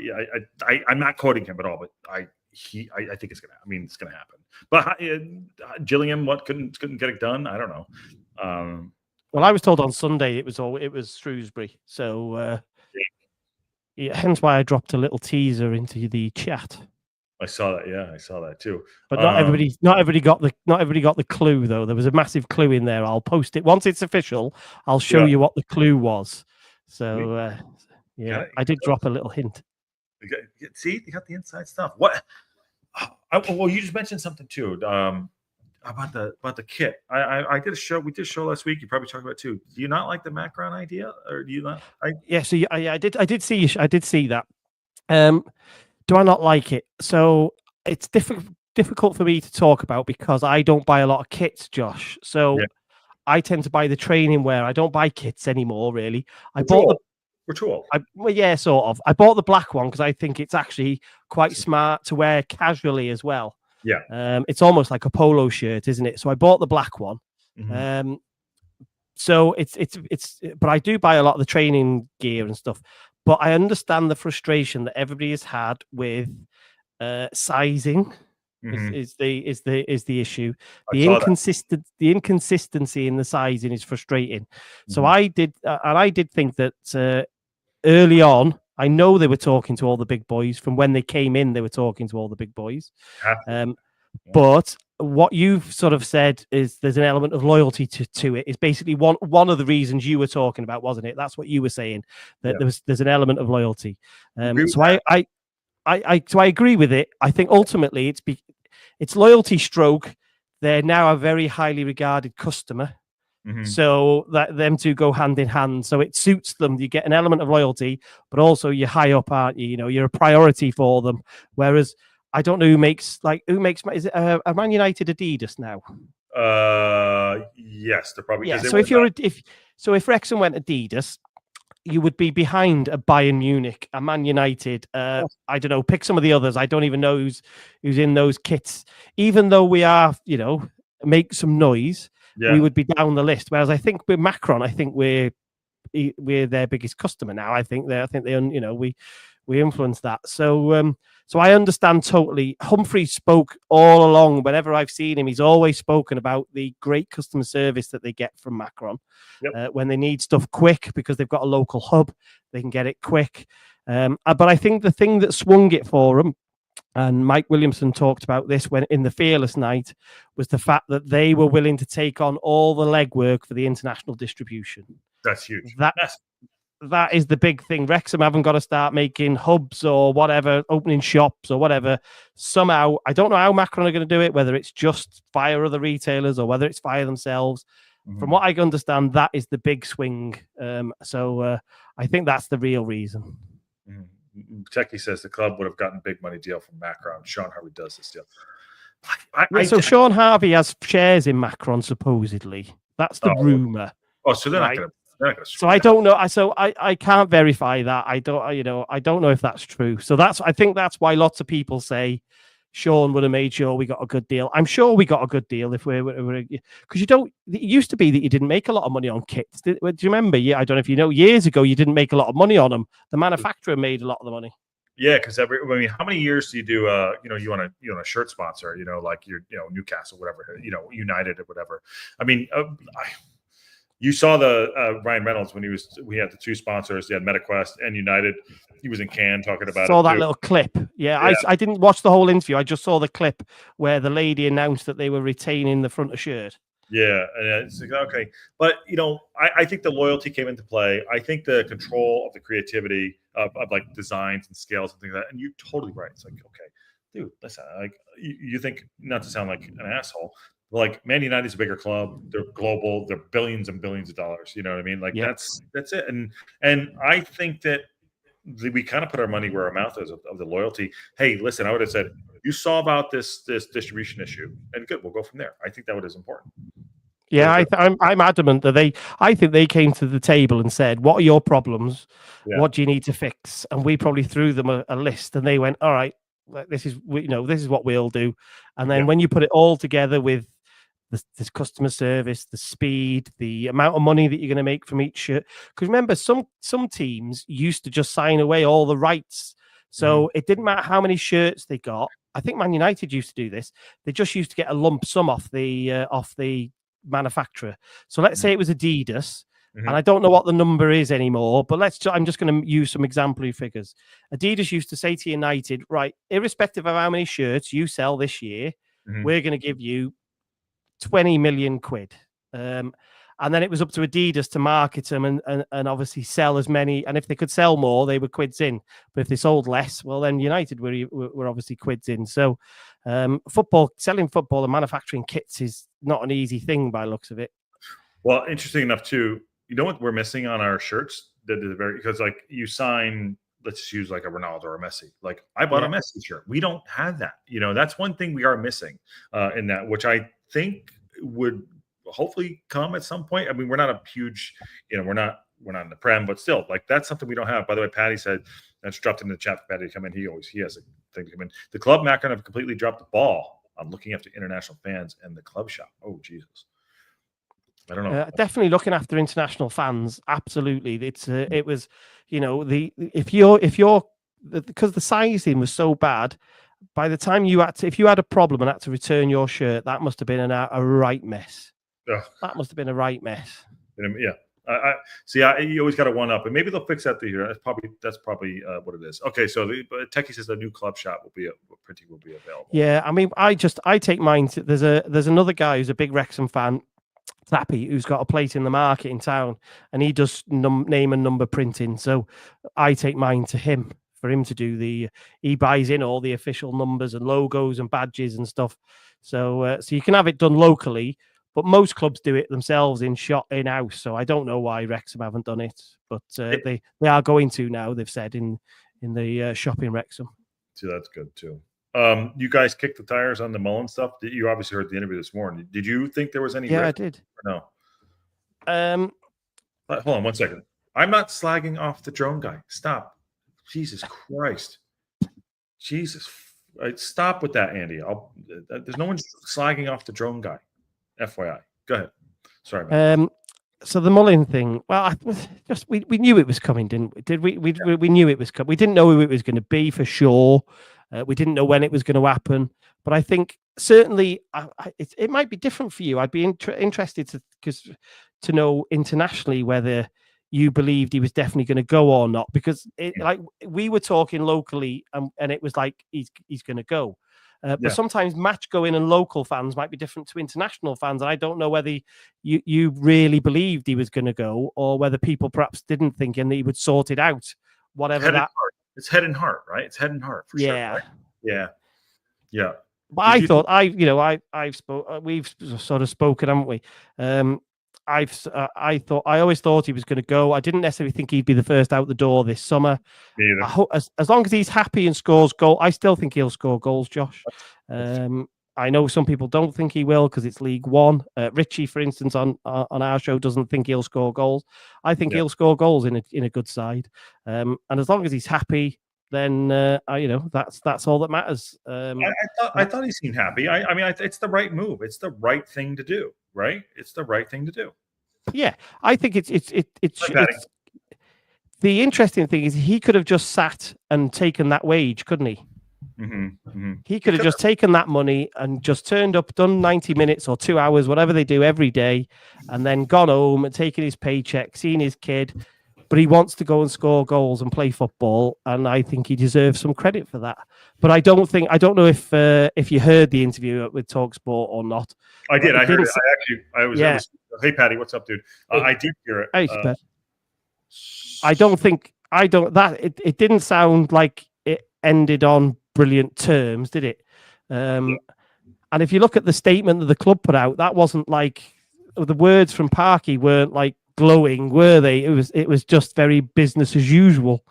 I'm not quoting him at all. But I think it's gonna. I mean, it's gonna happen. But Gillingham, couldn't get it done? I don't know. Well, I was told on Sunday it was Shrewsbury, so hence why I dropped a little teaser into the chat. I saw that. Yeah, I saw that too. But not everybody got the clue though. There was a massive clue in there. I'll post it once it's official. I'll show you what the clue was. So I did drop a little hint. See, you got the inside stuff. What? Well, you just mentioned something too about the kit. I did a show. We did a show last week. You probably talked about it too. Do you not like the Macron idea, or do you not? So I did see that. Do I not like it? So it's difficult for me to talk about because I don't buy a lot of kits, Josh. So I tend to buy the training wear. I don't buy kits anymore, really. We're too old. Sort of. I bought the black one because I think it's actually quite smart to wear casually as well. Yeah. It's almost like a polo shirt, isn't it? So I bought the black one. Mm-hmm. So but I do buy a lot of the training gear and stuff. But I understand the frustration that everybody has had with sizing. Mm-hmm. Is the issue. The inconsistency in the sizing is frustrating. Mm-hmm. So I did think that early on, I know they were talking to all the big boys. From when they came in, they were talking to all the big boys. But what you've sort of said is there's an element of loyalty to it. It's basically one of the reasons you were talking about, wasn't it? That's what you were saying, that there's an element of loyalty. So I agree with it. I think ultimately it's loyalty stroke. They're now a very highly regarded customer. Mm-hmm. So that them two go hand in hand. So it suits them. You get an element of loyalty, but also you're high up, aren't you? You're a priority for them. Whereas I don't know who makes is it a Man United Adidas now? Yes, they're probably. Yeah. So if Wrexham went Adidas, you would be behind a Bayern Munich, a Man United. I don't know. Pick some of the others. I don't even know who's in those kits. Even though we are, make some noise, we would be down the list. Whereas I think with Macron, I think we're their biggest customer now. I think we influence that. So I understand totally. Humphrey spoke all along. Whenever I've seen him, he's always spoken about the great customer service that they get from Macron. When they need stuff quick because they've got a local hub, they can get it quick. But I think the thing that swung it for them, and Mike Williamson talked about this when in the Fearless night, was the fact that they were willing to take on all the legwork for the international distribution. That's huge. that is the big thing. Wrexham haven't got to start making hubs or whatever, opening shops or whatever. Somehow, I don't know how Macron are going to do it, whether it's just via other retailers or whether it's via themselves. From what I understand, that is the big swing. So I think that's the real reason. Techie says the club would have gotten a big money deal from Macron. Sean Harvey does this deal. Sean Harvey has shares in Macron, supposedly. That's the rumor. Oh, so they're not going to. So I don't know. So I can't verify that. I don't know if that's true. So I think that's why lots of people say Sean would have made sure we got a good deal. I'm sure we got a good deal if we're because you don't. It used to be that you didn't make a lot of money on kits. Do you remember? Yeah, I don't know if you know. Years ago, you didn't make a lot of money on them. The manufacturer made a lot of the money. Yeah, because how many years do you do? You want a shirt sponsor? Like Newcastle, whatever. United or whatever. I mean. You saw the Ryan Reynolds when we had the two sponsors. He had MetaQuest and United. He was in Cannes talking about it. Saw that little clip. Yeah. I didn't watch the whole interview. I just saw the clip where the lady announced that they were retaining the front of shirt. Yeah, and it's like, okay. But, I think the loyalty came into play. I think the control of the creativity of like designs and scales and things like that. And you're totally right. It's like, okay, dude, listen, like you think, not to sound like an asshole, like Man United's a bigger club. They're global. They're billions and billions of dollars. You know what I mean? Like that's it. And I think that we kind of put our money where our mouth is of the loyalty. Hey, listen, I would have said, you saw about this distribution issue, and good, we'll go from there. I think that is important. Yeah, I'm adamant that I think they came to the table and said, "What are your problems? Yeah. What do you need to fix?" And we probably threw them a list, and they went, "All right, this is what we'll do." And then when you put it all together with this customer service, the speed, the amount of money that you're going to make from each shirt. Because remember, some teams used to just sign away all the rights. So it didn't matter how many shirts they got. I think Man United used to do this. They just used to get a lump sum off the manufacturer. So let's say it was Adidas, and I don't know what the number is anymore, but I'm just going to use some exemplary figures. Adidas used to say to United, right, irrespective of how many shirts you sell this year, we're going to give you 20 million quid. And then it was up to Adidas to market them and obviously sell as many. And if they could sell more, they were quids in. But if they sold less, well, then United were obviously quids in. So selling football and manufacturing kits is not an easy thing by the looks of it. Well, interesting enough, too, you know what we're missing on our shirts? Because like you sign, let's just use like a Ronaldo or a Messi. Like I bought a Messi shirt. We don't have that. That's one thing we are missing in that, which I think would hopefully come at some point. I mean, we're not a huge, we're not in the Prem, but still, like that's something we don't have. By the way, Patty said, that's dropped in the chat for Patty to come in. He has a thing to come in. The club Macron have completely dropped the ball on looking after international fans and the club shop. Oh, Jesus. I don't know. Definitely looking after international fans. Absolutely. It was, because the sizing was so bad, by the time if you had a problem and had to return your shirt, that must have been a right mess. Ugh. That must have been a right mess. Yeah. I see. You always got to one up, and maybe they'll fix that the year. That's probably what it is. Okay, so Techie says the new club shop printing will be available. Yeah, I mean, I take mine. There's another guy who's a big Wrexham fan, Tappy, who's got a place in the market in town, and he does name and number printing. So I take mine to him for him to do he buys in all the official numbers and logos and badges and stuff. So you can have it done locally, but most clubs do it themselves in-house. So I don't know why Wrexham haven't done it, but they are going to now. They've said in the shop in Wrexham. See, that's good too. You guys kicked the tires on the Mullin stuff. You obviously heard the interview this morning. Did you think there was any? Yeah, I did. Or no. Hold on 1 second. I'm not slagging off the drone guy. Stop. Jesus Christ. Jesus. Stop with that, Andy. There's no one slagging off the drone guy. FYI. Go ahead. Sorry about that. So the Mullin thing, well, we knew it was coming, didn't we? Did we? We knew it was coming. We didn't know who it was going to be for sure. We didn't know when it was going to happen. But I think certainly it might be different for you. I'd be interested to know internationally whether you believed he was definitely going to go or not, because like we were talking locally and it was like he's going to go. But sometimes match going and local fans might be different to international fans. And I don't know whether you really believed he was going to go, or whether people perhaps didn't think and that he would sort it out. Whatever that. It's head and heart, right? It's head and heart for sure. Right? Yeah. But I thought we've sort of spoken, haven't we? I always thought he was going to go. I didn't necessarily think he'd be the first out the door this summer. I hope as long as he's happy and scores goal, I still think he'll score goals, Josh. I know some people don't think he will because it's League One. Richie, for instance, on our show doesn't think he'll score goals. I think he'll score goals in a good side. And as long as he's happy, then that's all that matters. I thought he seemed happy. I mean, it's the right move. It's the right thing to do, right? It's the right thing to do. Yeah, I think it's the interesting thing is he could have just sat and taken that wage, couldn't he? He could have just taken that money and just turned up, done 90 minutes or 2 hours, whatever they do every day, and then gone home and taken his paycheck, seen his kid. But he wants to go and score goals and play football, and I think he deserves some credit for that. But I don't know if you heard the interview with TalkSport or not. I did. I heard it. I was. Hey, Patty, what's up, dude? I did hear it. It didn't sound like it ended on brilliant terms, did it? And if you look at the statement that the club put out, that wasn't like the words from Parky weren't like glowing, were they? It was just very business as usual.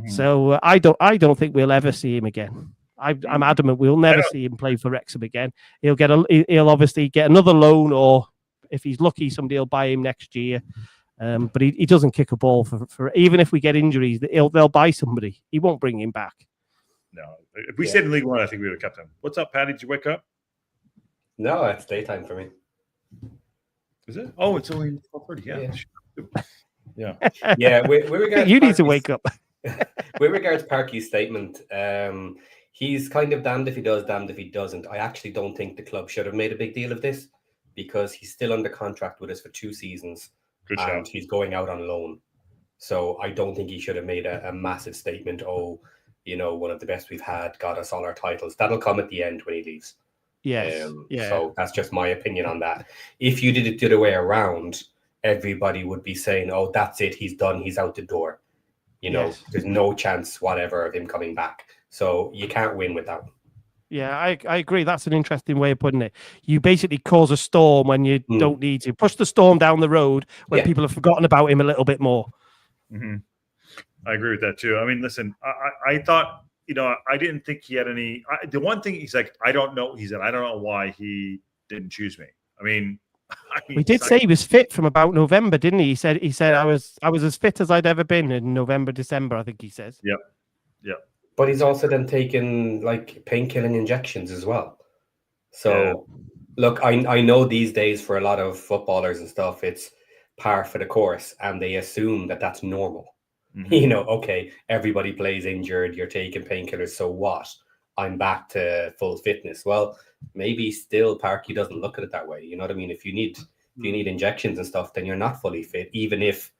So I don't think we'll ever see him again. I'm adamant we'll never see him play for Wrexham again. He'll obviously get another loan, or if he's lucky, somebody will buy him next year. But he doesn't kick a ball for even if we get injuries, they'll buy somebody. He won't bring him back. No, if we stayed in League One, I think we would have kept him. What's up, Patty? Did you wake up? No, it's daytime for me. Is it? Oh, it's only 12:30. Yeah. With regards you need to wake up. With regards to Parky's statement, he's kind of damned if he does, damned if he doesn't. I actually don't think the club should have made a big deal of this because he's still under contract with us for 2 seasons. And he's going out on loan. So I don't think he should have made a massive statement. Oh, one of the best we've had, got us all our titles. That'll come at the end when he leaves. Yes. So that's just my opinion on that. If you did it the other way around, everybody would be saying, oh, that's it. He's done. He's out the door. There's no chance whatever of him coming back. So you can't win with that one. Yeah, I agree. That's an interesting way of putting it. You basically cause a storm when you don't need to. Push the storm down the road when people have forgotten about him a little bit more. I agree with that too. I mean, listen, I thought, I didn't think he had any. The one thing he's like, I don't know. He said, I don't know why he didn't choose me. I mean, we did say he was fit from about November, didn't he? He said I was as fit as I'd ever been in November, December. I think he says. Yep. But he's also then taken like painkilling injections as well. So, look, I know these days for a lot of footballers and stuff, it's par for the course, and they assume that that's normal. Okay, everybody plays injured. You're taking painkillers, so what? I'm back to full fitness. Well, maybe still Parky doesn't look at it that way. You know what I mean? If you need injections and stuff, then you're not fully fit. Even if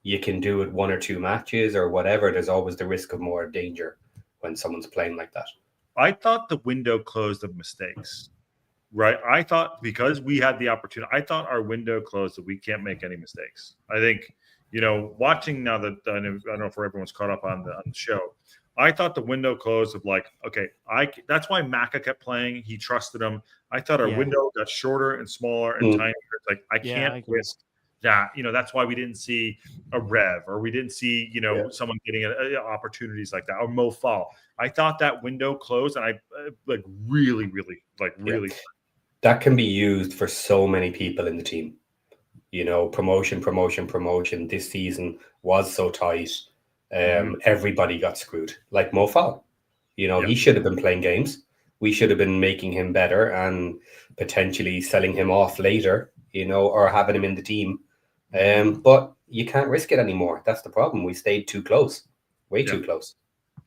you can do it 1 or 2 matches or whatever, there's always the risk of more danger when someone's playing like that. I thought the window closed of mistakes, right? I thought because we had the opportunity, I thought our window closed that we can't make any mistakes. I think, watching now that I don't know if everyone's caught up on the show, I thought the window closed of like, okay, that's why Maka kept playing. He trusted him. I thought our window got shorter and smaller and tinier. It's like, I can't risk that. That's why we didn't see a Rev or we didn't see, someone getting opportunities like that or Mo Fall. I thought that window closed and I really. That can be used for so many people in the team. Promotion. This season was so tight. Everybody got screwed. Like Mo Fall. He should have been playing games. We should have been making him better and potentially selling him off later, or having him in the team. But you can't risk it anymore. That's the problem. We stayed too close. Way too close.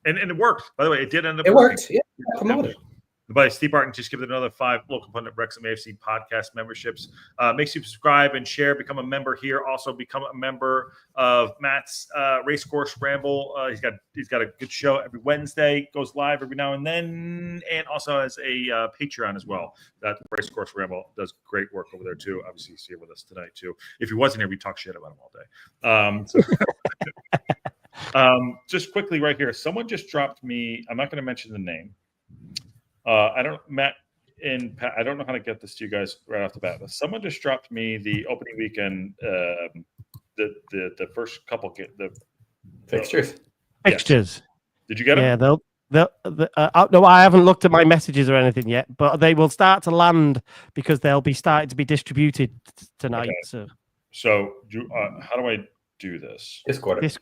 And it worked. By the way, it did end up working. It worked. Yeah, promoted. By Steve Barton just give it another 5 local pundit Wrexham AFC podcast memberships. Make sure you subscribe and share. Become a member here. Also become a member of Matt's Racecourse Ramble. He's got a good show every Wednesday. Goes live every now and then, and also has a Patreon as well. That Racecourse Ramble does great work over there too. Obviously, he's here with us tonight too. If he wasn't here, we'd talk shit about him all day. Just quickly right here, someone just dropped me. I'm not going to mention the name. I don't know how to get this to you guys right off the bat, but someone just dropped me the opening weekend, the first couple the fixtures. Fixtures. Did you get them? Yeah, no, I haven't looked at my messages or anything yet, but they will start to land because they'll be starting to be distributed tonight. Okay. So how do I do this? Discord is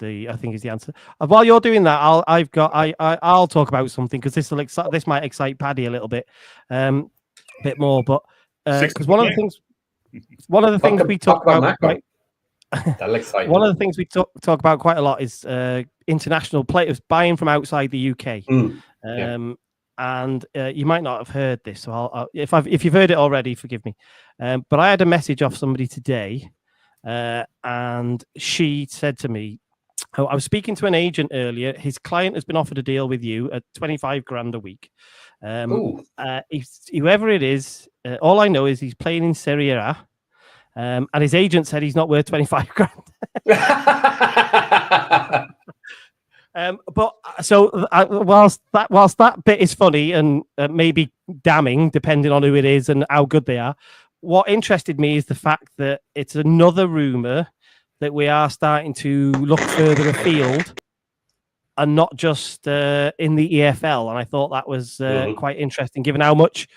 I think is the answer. While you're doing that, I'll talk about something because this might excite Paddy a little bit, more. But because one of the things we talk about that'll excite one of the things we talk about quite a lot is international players buying from outside the UK. And you might not have heard this, so if you've heard it already, forgive me. But I had a message off somebody today. And she said to me, I was speaking to an agent earlier. His client has been offered a deal with you at 25 grand a week. Whoever it is, all I know is he's playing in Serie A. And his agent said he's not worth 25 grand. But so whilst that bit is funny and maybe damning, depending on who it is and how good they are, what interested me is the fact that it's another rumor that we are starting to look further afield and not just in the EFL. And I thought that was quite interesting, given how much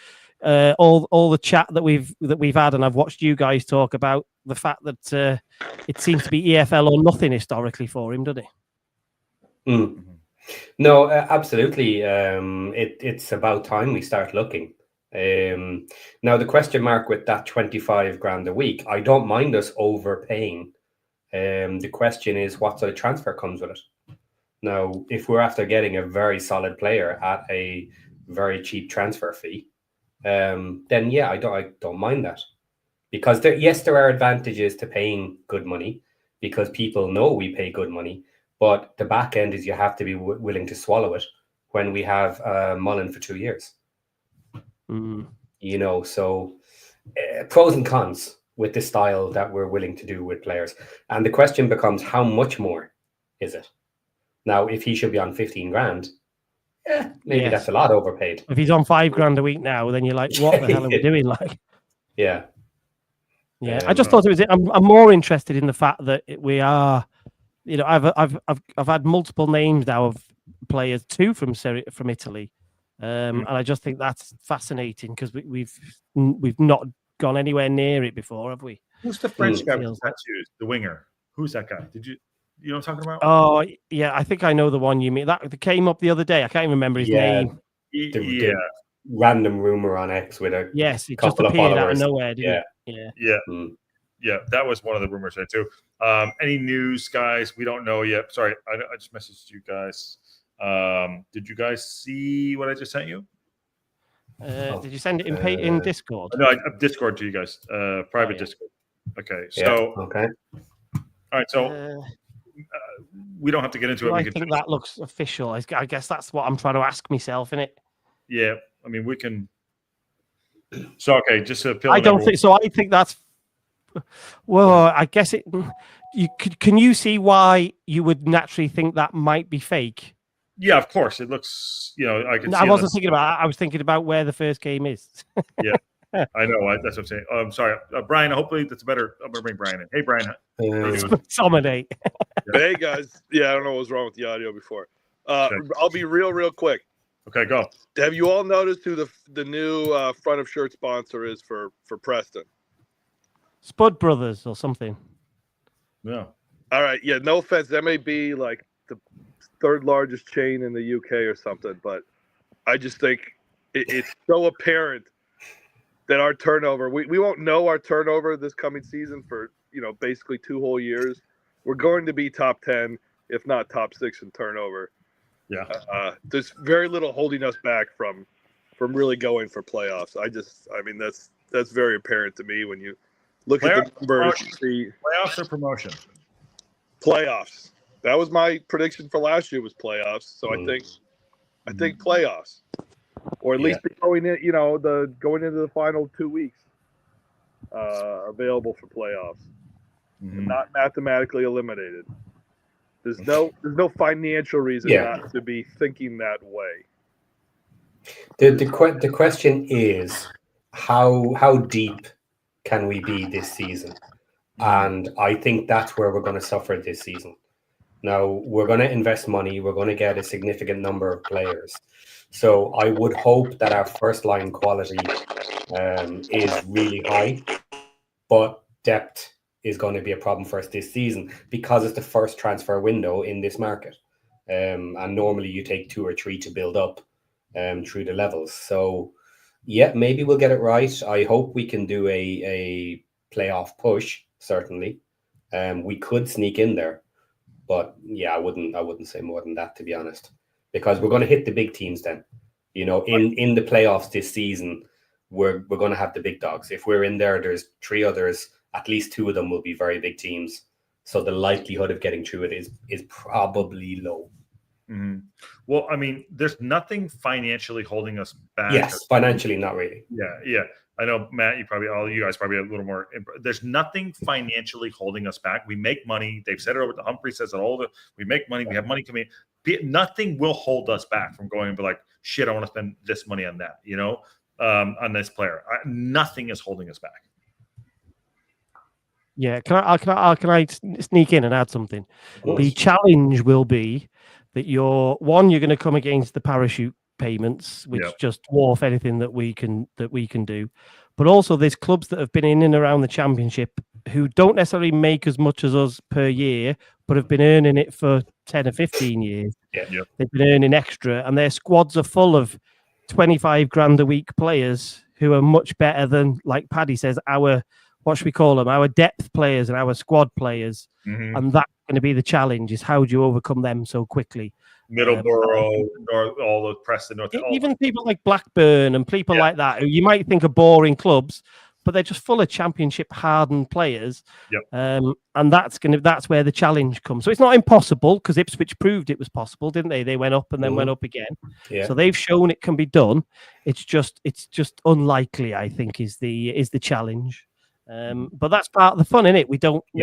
all the chat that we've had, and I've watched you guys talk about the fact that it seems to be EFL or nothing historically for him, doesn't it? No, absolutely. It's about time we start looking. Now the question mark with that 25 grand a week, I don't mind us overpaying. The question is what sort of transfer comes with it. Now, if we're after getting a very solid player at a very cheap transfer fee, then yeah, I don't mind that, because there are advantages to paying good money because people know we pay good money, but the back end is you have to be willing to swallow it when we have Mullin for 2 years. So pros and cons with the style that we're willing to do with players. And the question becomes, how much more is it? Now, if he should be on 15 grand, maybe that's a lot overpaid. If he's on 5 grand a week now, then you're like, what the hell are we doing? Yeah. I just thought it was. I'm more interested in the fact that we are. I've had multiple names now of players too from Italy. And I just think that's fascinating because we've not gone anywhere near it before, have we? Who's the French guy with tattoos? The winger. Who's that guy? You know what I'm talking about? Oh yeah, I think I know the one you mean. That came up the other day. I can't even remember his name. The random rumor on X with a it just appeared out of nowhere. Didn't it? Yeah, that was one of the rumors there too. Any news, guys? We don't know yet. Sorry, I just messaged you guys. Did you guys see what I just sent you? Did you send it in Discord? No, I Discord to you guys. Private Discord. Okay, so okay. All right, so we don't have to get into it. I think that looks official. I guess that's what I'm trying to ask myself, innit? Yeah, I mean we can. So okay, just to I don't think so. I think that's. Well, I guess it. Can you see why you would naturally think that might be fake? Yeah, of course. It looks, I can. I wasn't thinking about. I was thinking about where the first game is. Yeah, I know. That's what I'm saying. I'm sorry, Brian. Hopefully that's better. I'm gonna bring Brian in. Hey, Brian. Dominate. Hey guys. Yeah, I don't know what was wrong with the audio before. I'll be real quick. Okay, go. Have you all noticed who the new front of shirt sponsor is for Preston? Spud Brothers or something. Yeah. All right. Yeah. No offense. That may be like the third largest chain in the UK or something, but I just think it's so apparent that our turnover. We won't know our turnover this coming season for basically 2 whole years. We're going to be top 10, if not top 6 in turnover. Yeah. There's very little holding us back from from really going for playoffs. I mean, that's very apparent to me when you look at the numbers. You see playoffs or promotion. Playoffs. That was my prediction for last year, was playoffs. So I think playoffs, or at least going in, going into the final 2 weeks, available for playoffs, not mathematically eliminated. There's no financial reason not to be thinking that way. The question is how deep can we be this season? And I think that's where we're going to suffer this season. Now, we're going to invest money. We're going to get a significant number of players. So I would hope that our first line quality is really high, but depth is going to be a problem for us this season because it's the first transfer window in this market. And normally you take 2 or 3 to build up through the levels. So, yeah, maybe we'll get it right. I hope we can do a playoff push, certainly. We could sneak in there. But yeah, I wouldn't say more than that, to be honest, because we're going to hit the big teams then. In the playoffs this season, we're going to have the big dogs. If we're in there, there's 3 others. At least 2 of them will be very big teams. So the likelihood of getting through it is probably low. Mm-hmm. Well, I mean, there's nothing financially holding us back. Yes, financially, not really. Yeah. I know, Matt, all you guys probably a little more. There's nothing financially holding us back. We make money. They've said it over to Humphrey, says it all. We make money. We have money coming in. Nothing will hold us back from going and be like, shit, I want to spend this money on that, on this player. Nothing is holding us back. Yeah, can I sneak in and add something? The challenge will be that you're going to come against the parachute payments, which just dwarf anything that we can do. But also there's clubs that have been in and around the championship who don't necessarily make as much as us per year, but have been earning it for 10 or 15 years. They've been earning extra, and their squads are full of 25 grand a week players who are much better than, like Paddy says, our depth players and our squad players. And that's going to be the challenge, is how do you overcome them so quickly? Middleborough, all the Preston, even people like Blackburn and people like that, who you might think are boring clubs, but they're just full of championship hardened players. And that's where the challenge comes. So it's not impossible, because Ipswich proved it was possible, didn't they? They went up and then went up again. So they've shown it can be done. It's just unlikely, I think, is the challenge. But that's part of the fun, isn't it? We don't we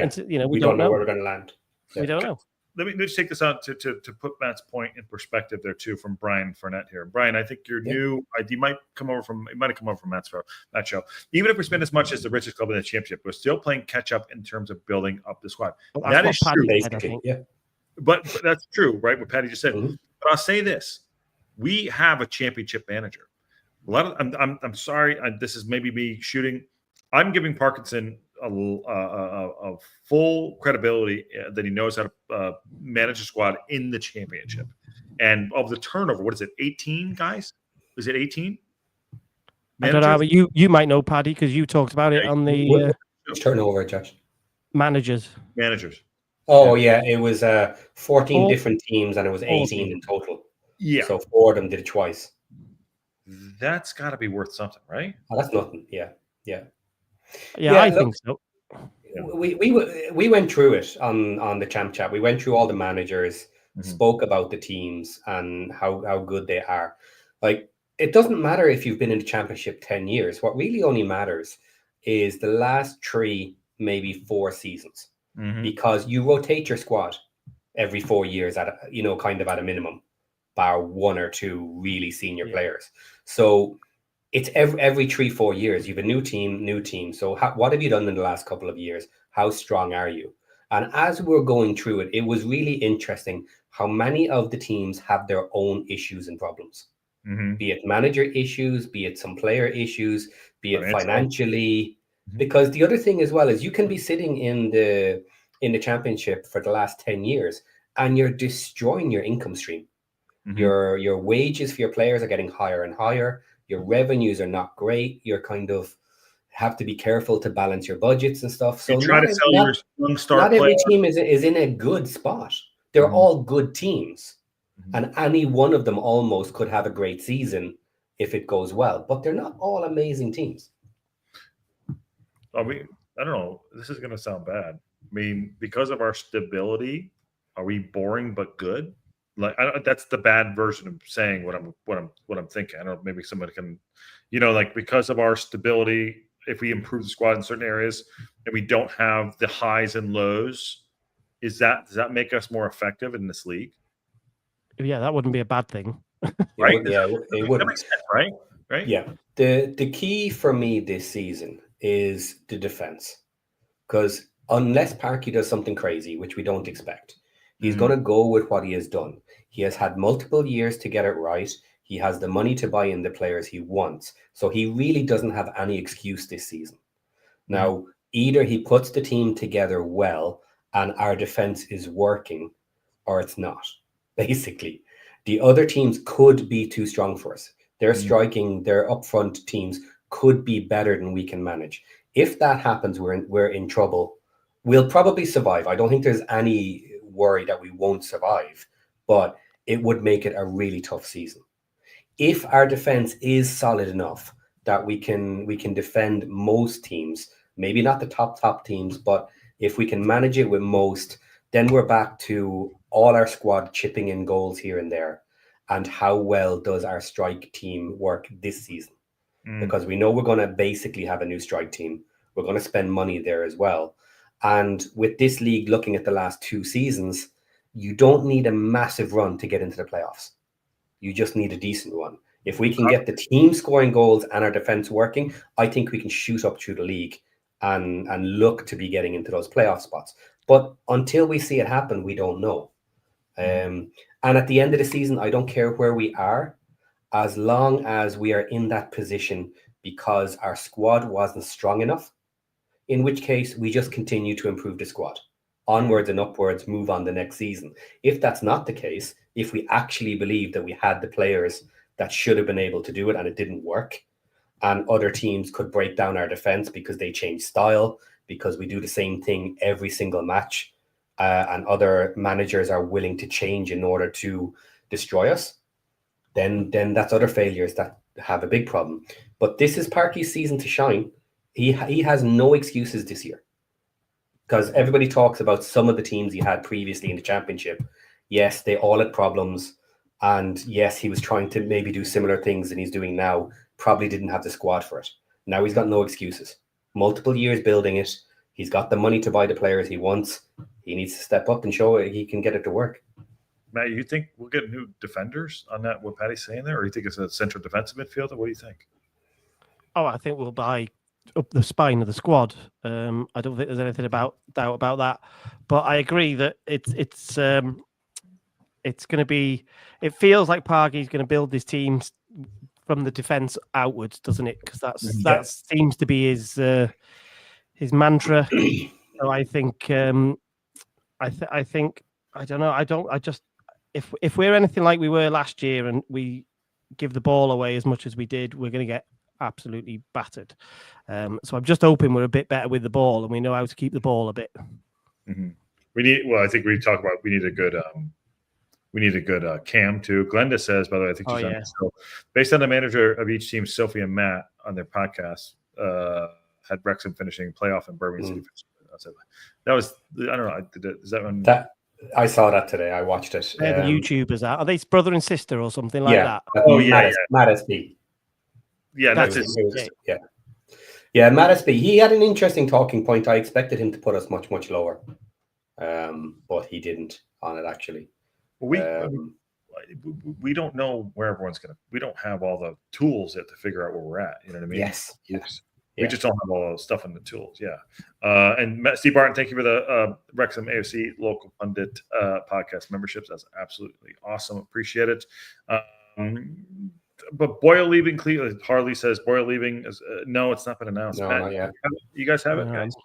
don't know where we're going to land. We don't know. Let me just take this out to put Matt's point in perspective there too, from Brian Fournette here. Brian, I think you're new. You might have come over from Matt's show. Even if we spend as much as the richest club in the championship, we're still playing catch up in terms of building up the squad. Well, that is true, basically. But that's true, right? What Patty just said. But I'll say this: we have a championship manager. A lot of I'm sorry. This is maybe me shooting. I'm giving Parkinson a full credibility that he knows how to manage a squad in the championship. And of the turnover, what is it, 18 guys? Is it 18? I don't know, but you might know, Paddy, because you talked about it on the turnover, Josh. Managers. Oh, yeah, it was 14 different teams, and it was 18 in total. Yeah. So 4 of them did it twice. That's got to be worth something, right? Oh, that's nothing. Yeah, I think so. We went through it on the Champ Chat. We went through all the managers, spoke about the teams and how good they are. Like, it doesn't matter if you've been in the championship 10 years. What really only matters is the last 3, maybe 4 seasons, because you rotate your squad every 4 years at a minimum, bar 1 or 2 really senior players. So it's every 3-4 years. You have a new team. So what have you done in the last couple of years? How strong are you? And as we're going through it, it was really interesting how many of the teams have their own issues and problems. Be it manager issues, be it some player issues, be it financially. Because the other thing as well is you can be sitting in the championship for the last 10 years and you're destroying your income stream. Your wages for your players are getting higher and higher. Your revenues are not great. You're kind of have to be careful to balance your budgets and stuff. So not every team is in a good spot. They're all good teams. And any one of them almost could have a great season if it goes well. But they're not all amazing teams. I don't know. This is going to sound bad. I mean, because of our stability, are we boring but good? Like that's the bad version of saying what I'm thinking. I don't know. Maybe somebody can, like because of our stability, if we improve the squad in certain areas and we don't have the highs and lows, does that make us more effective in this league? Yeah, that wouldn't be a bad thing, right? It would. That makes sense, right? Right. Yeah. The key for me this season is the defense, because unless Parky does something crazy, which we don't expect, he's going to go with what he has done. He has had multiple years to get it right. He has the money to buy in the players he wants. So he really doesn't have any excuse this season. Now, either he puts the team together well and our defense is working, or it's not. Basically, the other teams could be too strong for us. Their striking, their upfront teams could be better than we can manage. If that happens, we're in trouble. We'll probably survive. I don't think there's any worry that we won't survive, but it would make it a really tough season. If our defense is solid enough that we can defend most teams, maybe not the top teams, but if we can manage it with most, then we're back to all our squad chipping in goals here and there. And how well does our strike team work this season? Because we know we're going to basically have a new strike team. We're going to spend money there as well. And with this league, looking at the last 2 seasons, you don't need a massive run to get into the playoffs. You just need a decent one. If we can get the team scoring goals and our defense working, I think we can shoot up through the league and look to be getting into those playoff spots. But until we see it happen, we don't know. And at the end of the season, I don't care where we are, as long as we are in that position because our squad wasn't strong enough, in which case we just continue to improve the squad. Onwards and upwards, move on the next season. If that's not the case, if we actually believe that we had the players that should have been able to do it and it didn't work, and other teams could break down our defense because they change style, because we do the same thing every single match, and other managers are willing to change in order to destroy us, then that's other failures that have a big problem. But this is Parky's season to shine. He has no excuses this year, because everybody talks about some of the teams he had previously in the championship. Yes, they all had problems. And yes, he was trying to maybe do similar things than he's doing now. Probably didn't have the squad for it. Now he's got no excuses. Multiple years building it. He's got the money to buy the players he wants. He needs to step up and show he can get it to work. Matt, you think we'll get new defenders on that, what Patty's saying there? Or you think it's a central defensive midfielder? What do you think? Oh, I think we'll buy up the spine of the squad. I don't think there's anything doubt about that. But I agree that it's going to be. It feels like Parky's going to build this team from the defense outwards, doesn't it? Because that seems to be his mantra. So I think I think I don't know. If we're anything like we were last year and we give the ball away as much as we did, we're going to get absolutely battered. So I'm just hoping we're a bit better with the ball and we know how to keep the ball a bit. Mm-hmm. I think we talk about we need a good cam too. Glenda says, by the way, I think she's on. So based on the manager of each team, Sophie and Matt on their podcast had Wrexham finishing playoff in Birmingham City. That was, I don't know. Is that one? I saw that today. I watched it. The YouTubers are they brother and sister or something like that? Oh yeah, Matt SB. Yeah, that's it. Yeah, Matt SB. He had an interesting talking point. I expected him to put us much, much lower, but he didn't on it actually. We don't know where everyone's going to. We don't have all the tools yet to figure out where we're at. You know what I mean? Yes. We just don't have all the stuff in the tools. Yeah. And Steve Barton, thank you for the Wrexham AFC local pundit podcast memberships. That's absolutely awesome. Appreciate it. But Boyle leaving Cleveland. Harley says Boyle leaving. No, it's not been announced. No, Matt, not yet. You guys have it, guys?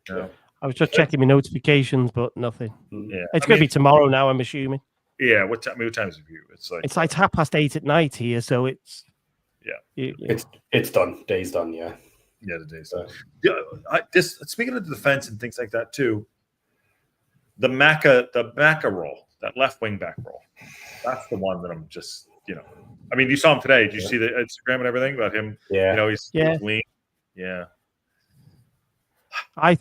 No. I was just checking my notifications, but nothing. Yeah, it's going to be tomorrow now, I'm assuming. Yeah, what time is it for you? It's like 8:30 at night here, so it's it's done. Day's done. Yeah, the day's done. Speaking of the defense and things like that too, the Macca role, that left wing back role, that's the one that I'm just I mean, you saw him today. Did you see the Instagram and everything about him? Yeah. He's lean. Yeah. I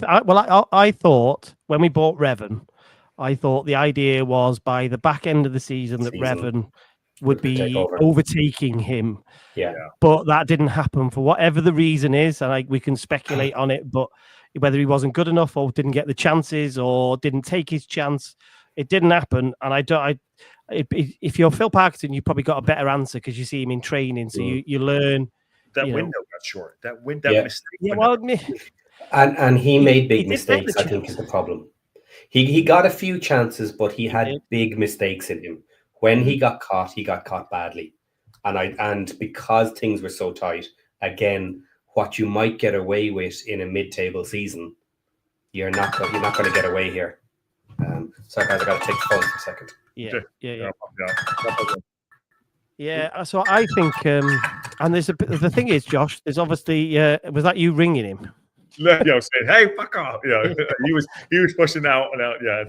thought when we bought Revan, I thought the idea was by the back end of the season that Revan would be overtaking him. Yeah. But that didn't happen for whatever the reason is, and we can speculate on it. But whether he wasn't good enough, or didn't get the chances, or didn't take his chance, it didn't happen. And if you're Phil Parkinson, you probably got a better answer because you see him in training, so you learn. That window got short. That mistake. Yeah, well, and he made big mistakes. I think is the problem. He got a few chances, but he had big mistakes in him. When he got caught badly. And because things were so tight, again, what you might get away with in a mid-table season, you're not going to get away here. Sorry, guys, I got to take the phone for a second. Yeah. So I think, and the thing is, Josh, there's obviously was that you ringing him? Saying, "Hey, fuck off!" He was pushing out and out. Yeah.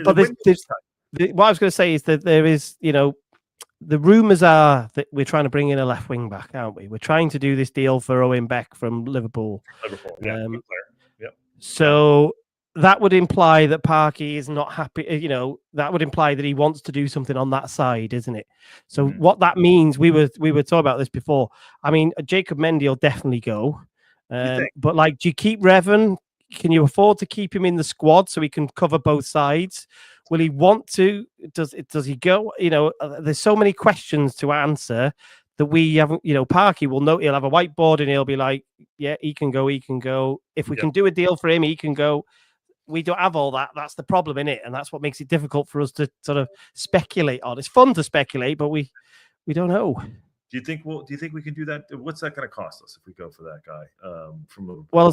But what I was going to say is that there is, the rumours are that we're trying to bring in a left wing back, aren't we? We're trying to do this deal for Owen Beck from Liverpool. So that would imply that Parky is not happy. That would imply that he wants to do something on that side, isn't it? So what that means, we were talking about this before. I mean, Jacob Mendy will definitely go, but do you keep Revan? Can you afford to keep him in the squad so he can cover both sides? Will he want to? Does he go? There's so many questions to answer that we haven't. Parky will know. He'll have a whiteboard and he'll be like, "Yeah, he can go. He can go. If we can do a deal for him, he can go." We don't have all that. That's the problem in it, and that's what makes it difficult for us to sort of speculate on. It's fun to speculate, but we don't know. Do you think we can do that? What's that going to cost us if we go for that guy from Liverpool? Well,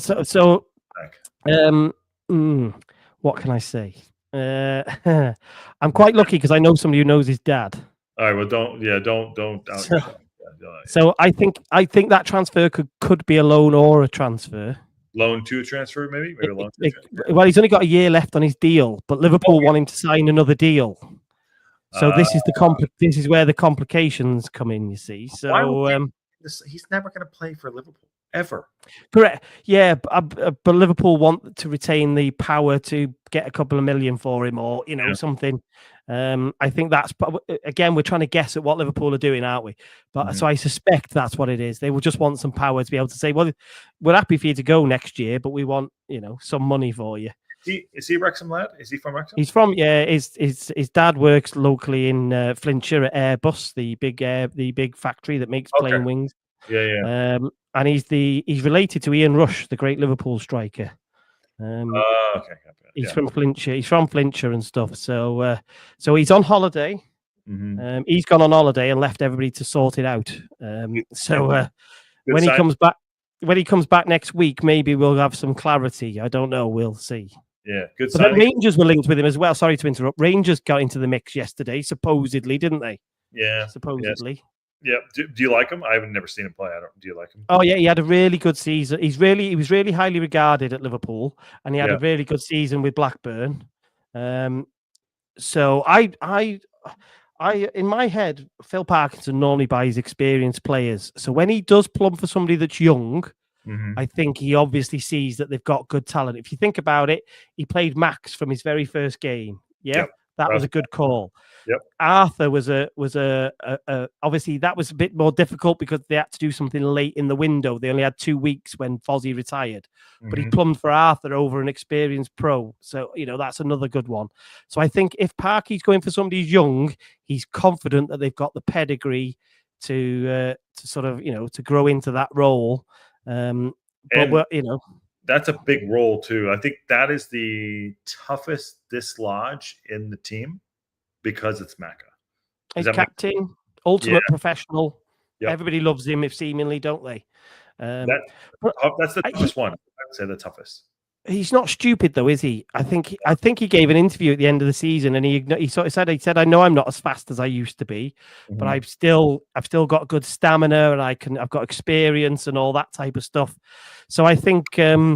what can I say? I'm quite lucky because I know somebody who knows his dad. All right. Well, don't. So I think that transfer could be a loan or a transfer. Loan to a transfer, maybe a loan. Well, he's only got a year left on his deal, but Liverpool want him to sign another deal. So this is where the complications come in. You see, so he's never going to play for Liverpool ever. Correct. Yeah, but Liverpool want to retain the power to get a couple of million for him, or something. I think that's again, we're trying to guess at what Liverpool are doing, aren't we? But so I suspect that's what it is. They will just want some power to be able to say, "Well, we're happy for you to go next year, but we want some money for you." Is he a Wrexham lad? Is he from Wrexham? He's from his dad works locally in Flintshire at Airbus, the big factory that makes plane wings. Yeah. And he's related to Ian Rush, the great Liverpool striker. He's from Flintshire. He's from Flintshire and stuff. So he's on holiday. He's gone on holiday and left everybody to sort it out. When he comes back next week, maybe we'll have some clarity. I don't know. We'll see. Yeah, good. But Rangers were linked with him as well. Sorry to interrupt. Rangers got into the mix yesterday, supposedly, didn't they? Yeah, supposedly. Yes. Yeah. Do you like him? I've never seen him play. Do you like him? Oh yeah, he had a really good season. He was really highly regarded at Liverpool, and he had a really good season with Blackburn. So I in my head, Phil Parkinson normally buys experienced players. So when he does plumb for somebody that's young, I think he obviously sees that they've got good talent. If you think about it, he played Max from his very first game. That was a good call. Yep. Arthur was obviously that was a bit more difficult because they had to do something late in the window. They only had 2 weeks when Fozzie retired, but he plumbed for Arthur over an experienced pro. So that's another good one. So I think if Parky's going for somebody young, he's confident that they've got the pedigree to sort of to grow into that role. That's a big role too. I think that is the toughest dislodge in the team because it's Macca. He's captain, ultimate professional. Yep. Everybody loves him, seemingly, don't they? That's the toughest one. I'd say the toughest. He's not stupid though, is he? I think he gave an interview at the end of the season, and he sort of said, "I know I'm not as fast as I used to be, but I've still got good stamina, and I've got experience and all that type of stuff." So I think I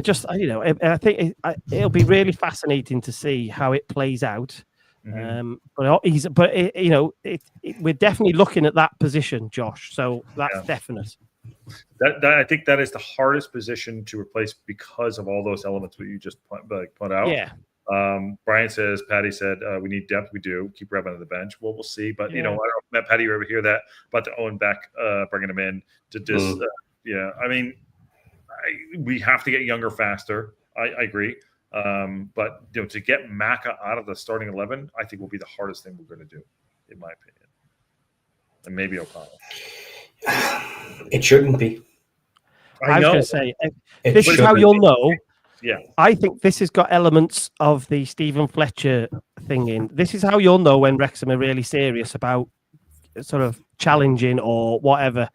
think it'll be really fascinating to see how it plays out. We're definitely looking at that position, Josh. So that's definite. That I think that is the hardest position to replace because of all those elements that you just put out. Yeah. Brian says, Patty said, we need depth. We do. Keep Revan on the bench. Well, we'll see. But, I don't know, Patty, you ever hear that about the Owen Beck bringing him in to just, I mean, we have to get younger faster. I agree. But to get Maka out of the starting 11, I think will be the hardest thing we're going to do, in my opinion. And maybe O'Connell. It shouldn't be. I was going to say, this is how you'll know. Yeah. I think this has got elements of the Stephen Fletcher thing in. This is how you'll know when Wrexham are really serious about sort of challenging or whatever.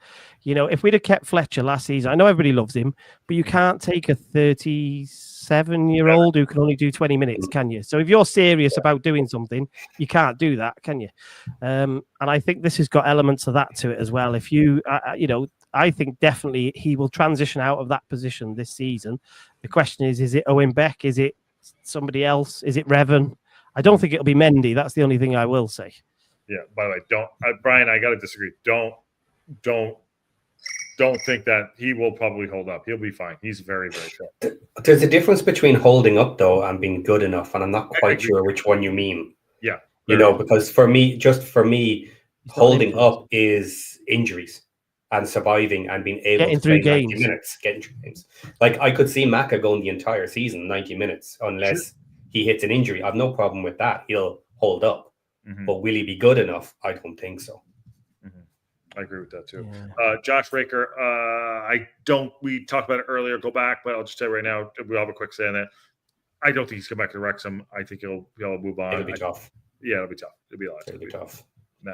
If we'd have kept Fletcher last season, I know everybody loves him, but you can't take a 37-year-old who can only do 20 minutes, can you? So if you're serious about doing something, you can't do that, can you? And I think this has got elements of that to it as well. If you, I think definitely he will transition out of that position this season. The question is it Owen Beck? Is it somebody else? Is it Revan? I don't think it'll be Mendy. That's the only thing I will say. Yeah. By the way, Brian, I got to disagree. Don't think that he will probably hold up. He'll be fine. He's very, very good. There's a difference between holding up though and being good enough, and I'm not quite sure which one you mean. Yeah. Because for me, holding up is injuries and surviving and being able to play 90 minutes, getting through games. Like I could see Maka going the entire season 90 minutes unless he hits an injury. I've no problem with that. He'll hold up. But will he be good enough? I don't think so. I agree with that too. Yeah. Josh Raker, we talked about it earlier, go back, but I'll just say right now, we'll have a quick say on that. I don't think he's come back to Wrexham. I think he'll move on. It'll be tough. Yeah, it'll be tough. It'll be a lot. It'll be tough.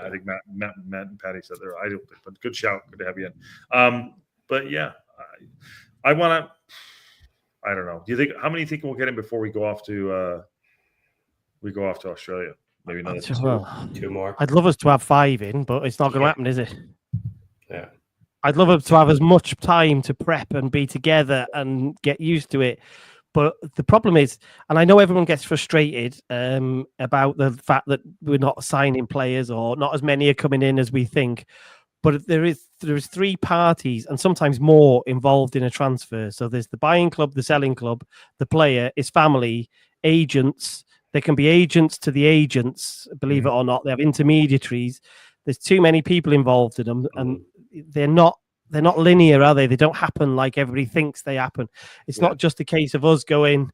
I think Matt and Patty said they're ideal, but good shout. Good to have you in. But yeah, I want to. I don't know. Do you think how many think we'll get in before we go off to Australia? Maybe another two more. I'd love us to have 5 in, but it's not going to happen, is it? Yeah. I'd love us to have as much time to prep and be together and get used to it. But the problem is, and I know everyone gets frustrated about the fact that we're not signing players or not as many are coming in as we think. But there is 3 parties and sometimes more involved in a transfer. So there's the buying club, the selling club, the player, his family, agents. There can be agents to the agents, believe it or not. They have intermediaries. There's too many people involved in them, and they're not linear, are they? They don't happen like everybody thinks they happen. It's not just a case of us going,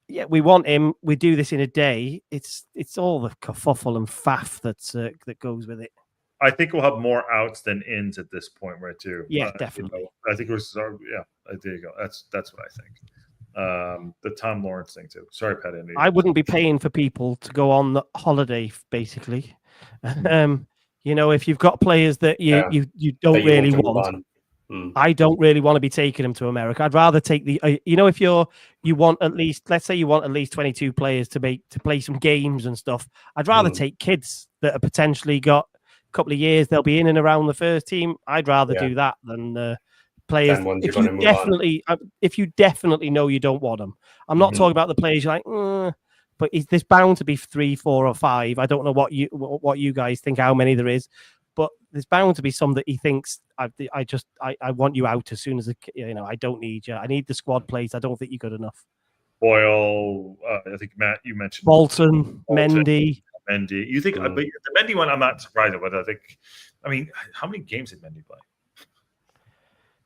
yeah, we want him. We do this in a day. It's all the kerfuffle and faff that goes with it. I think we'll have more outs than ins at this point, right? Too. Yeah, definitely. I think it was. There you go. That's what I think. The Tom Lawrence thing too. Sorry, Pat. I wouldn't be paying for people to go on the holiday, basically. If you've got players that you don't really want, I don't really want to be taking them to America. I'd rather take the, if you want at least, let's say you want at least 22 players to play some games and stuff. I'd rather take kids that are potentially got a couple of years. They'll be in and around the first team. I'd rather do that than players. If you definitely know you don't want them. I'm not talking about the players you're like, but there's bound to be 3, 4, or 5. I don't know what you guys think, how many there is, but there's bound to be some that he thinks I want you out as soon as I don't need you. I need the squad plays. I don't think you're good enough. Boyle, I think Matt, you mentioned Bolton, Mendy. You think but the Mendy one? I'm not surprised about. I think. I mean, how many games did Mendy play?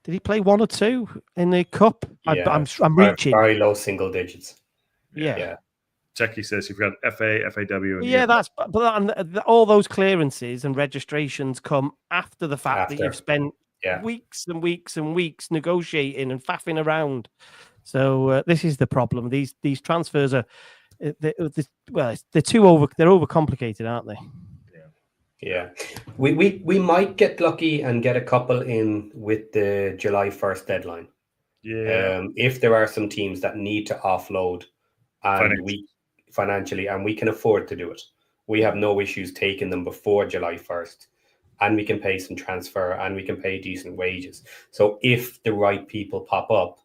Did he play 1 or 2 in the cup? Yeah, I'm reaching very low single digits. Yeah. Techie says you've got FA, FAW. And but all those clearances and registrations come after the fact that you've spent weeks and weeks and weeks negotiating and faffing around. So this is the problem. These transfers are they're overcomplicated, aren't they? Yeah, we might get lucky and get a couple in with the July 1st deadline. Yeah, if there are some teams that need to offload and financially, and we can afford to do it, we have no issues taking them before July 1st, and we can pay some transfer and we can pay decent wages. So if the right people pop up,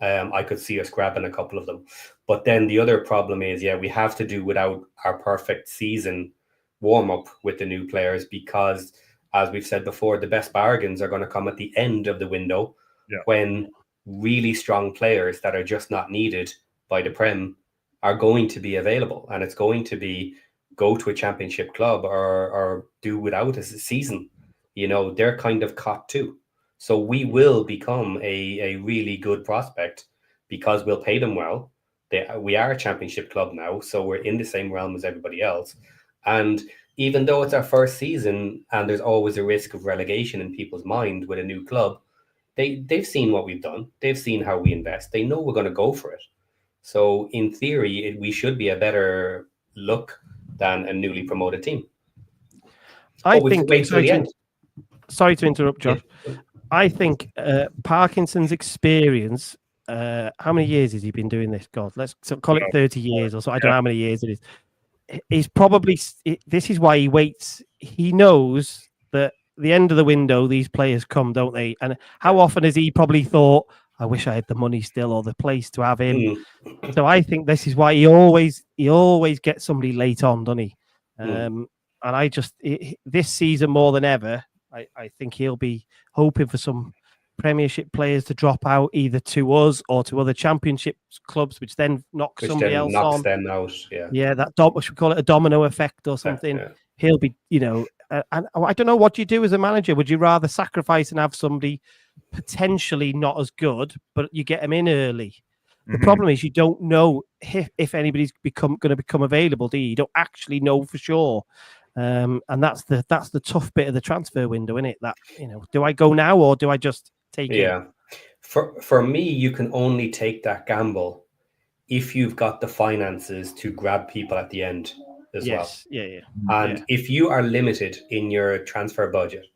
I could see us grabbing a couple of them. But then the other problem is, we have to do without our perfect season warm-up with the new players, because, as we've said before, the best bargains are going to come at the end of the window, when really strong players that are just not needed by the Prem are going to be available, and it's going to be go to a championship club or do without a season. They're kind of caught too. So we will become a really good prospect because we'll pay them well. We are a championship club now, so we're in the same realm as everybody else. And even though it's our first season and there's always a risk of relegation in people's mind with a new club, they've seen what we've done. They've seen how we invest. They know we're going to go for it. So in theory, we should be a better look than a newly promoted team. I think. Sorry to interrupt, Josh. Yeah. I think Parkinson's experience. How many years has he been doing this? God, let's call it 30 years or so. I don't know how many years it is. He's probably. This is why he waits. He knows that the end of the window, these players come, don't they? And how often has he probably thought, I wish I had the money still or the place to have him. So I think this is why he always gets somebody late on, doesn't he? And I just this season more than ever, I think he'll be hoping for some Premiership players to drop out either to us or to other Championship clubs, which then knocks somebody else on. Them out. That should we call it a domino effect or something. He'll be, and I don't know what you do as a manager. Would you rather sacrifice and have somebody potentially not as good, but you get them in early? The problem is you don't know if anybody's going to become available, do you? You don't actually know for sure. And that's the tough bit of the transfer window, isn't it? That, do I go now or do I just take it? For me, you can only take that gamble if you've got the finances to grab people at the end as well. And if you are limited in your transfer budget,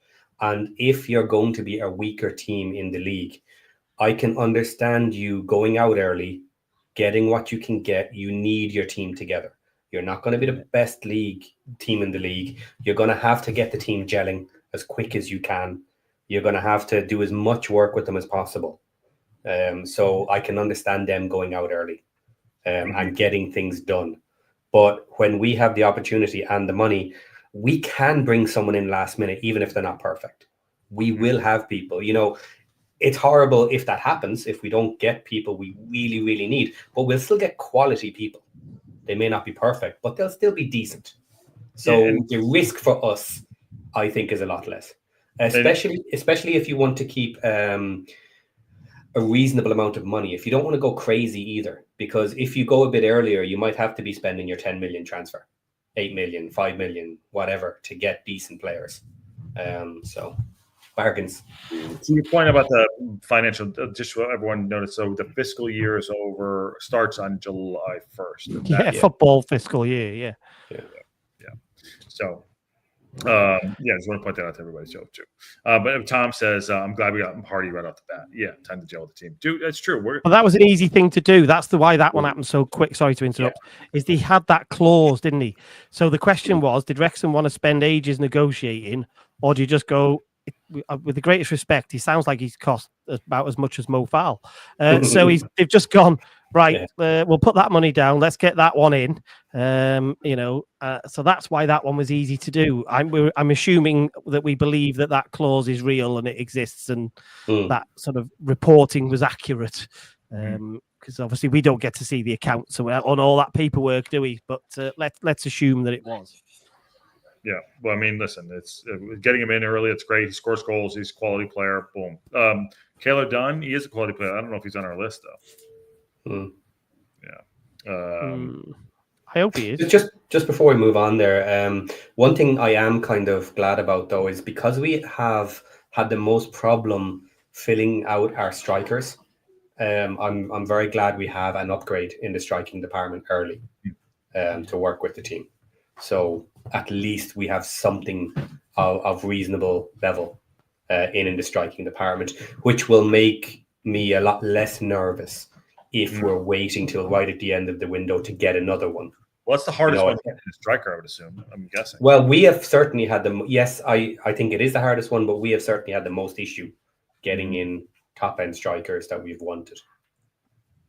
and if you're going to be a weaker team in the league, I can understand you going out early, getting what you can get. You need your team together. You're not going to be the best team in the league. You're going to have to get the team gelling as quick as you can. You're going to have to do as much work with them as possible. So I can understand them going out early and getting things done. But when we have the opportunity and the money, we can bring someone in last minute, even if they're not perfect. We will have people. It's horrible if that happens, if we don't get people we really, really need, but we'll still get quality people. They may not be perfect, but they'll still be decent. So the risk for us, I think, is a lot less, especially if you want to keep a reasonable amount of money. If you don't want to go crazy either, because if you go a bit earlier, you might have to be spending your 10 million transfer, 8 million, 5 million, whatever, to get decent players. So bargains. To your point about the financial, just so everyone noticed, so the fiscal year is over, starts on July 1st. Football fiscal year, So, I just want to point that out to everybody too. But Tom says, I'm glad we got Hardy right off the bat. Yeah, time to gel with the team. Dude, that's true. Well, that was an easy thing to do. That's why that one happened so quick. Sorry to interrupt. Is he had that clause, didn't he? So the question was, did Wrexham want to spend ages negotiating, or do you just go, with the greatest respect, he sounds like he's cost about as much as Mo Fowl. So they've just gone, right, we'll put that money down. Let's get that one in. So that's why that one was easy to do. I'm assuming that we believe that clause is real and it exists, and that sort of reporting was accurate. Because obviously we don't get to see the accounts on all that paperwork, do we? But let's assume that it was. Yeah, well, I mean, listen, it's getting him in early. It's great. He scores goals. He's a quality player. Boom. Kaylor Dunn, he is a quality player. I don't know if he's on our list though. I hope he is. Just before we move on there, one thing I am kind of glad about though is because we have had the most problem filling out our strikers. I'm very glad we have an upgrade in the striking department early to work with the team. So at least we have something of reasonable level in the striking department, which will make me a lot less nervous if we're waiting till right at the end of the window to get another one. What's the hardest one to get a striker, I would assume? I'm guessing. Well, we have certainly had I think it is the hardest one, but we have certainly had the most issue getting in top-end strikers that we've wanted.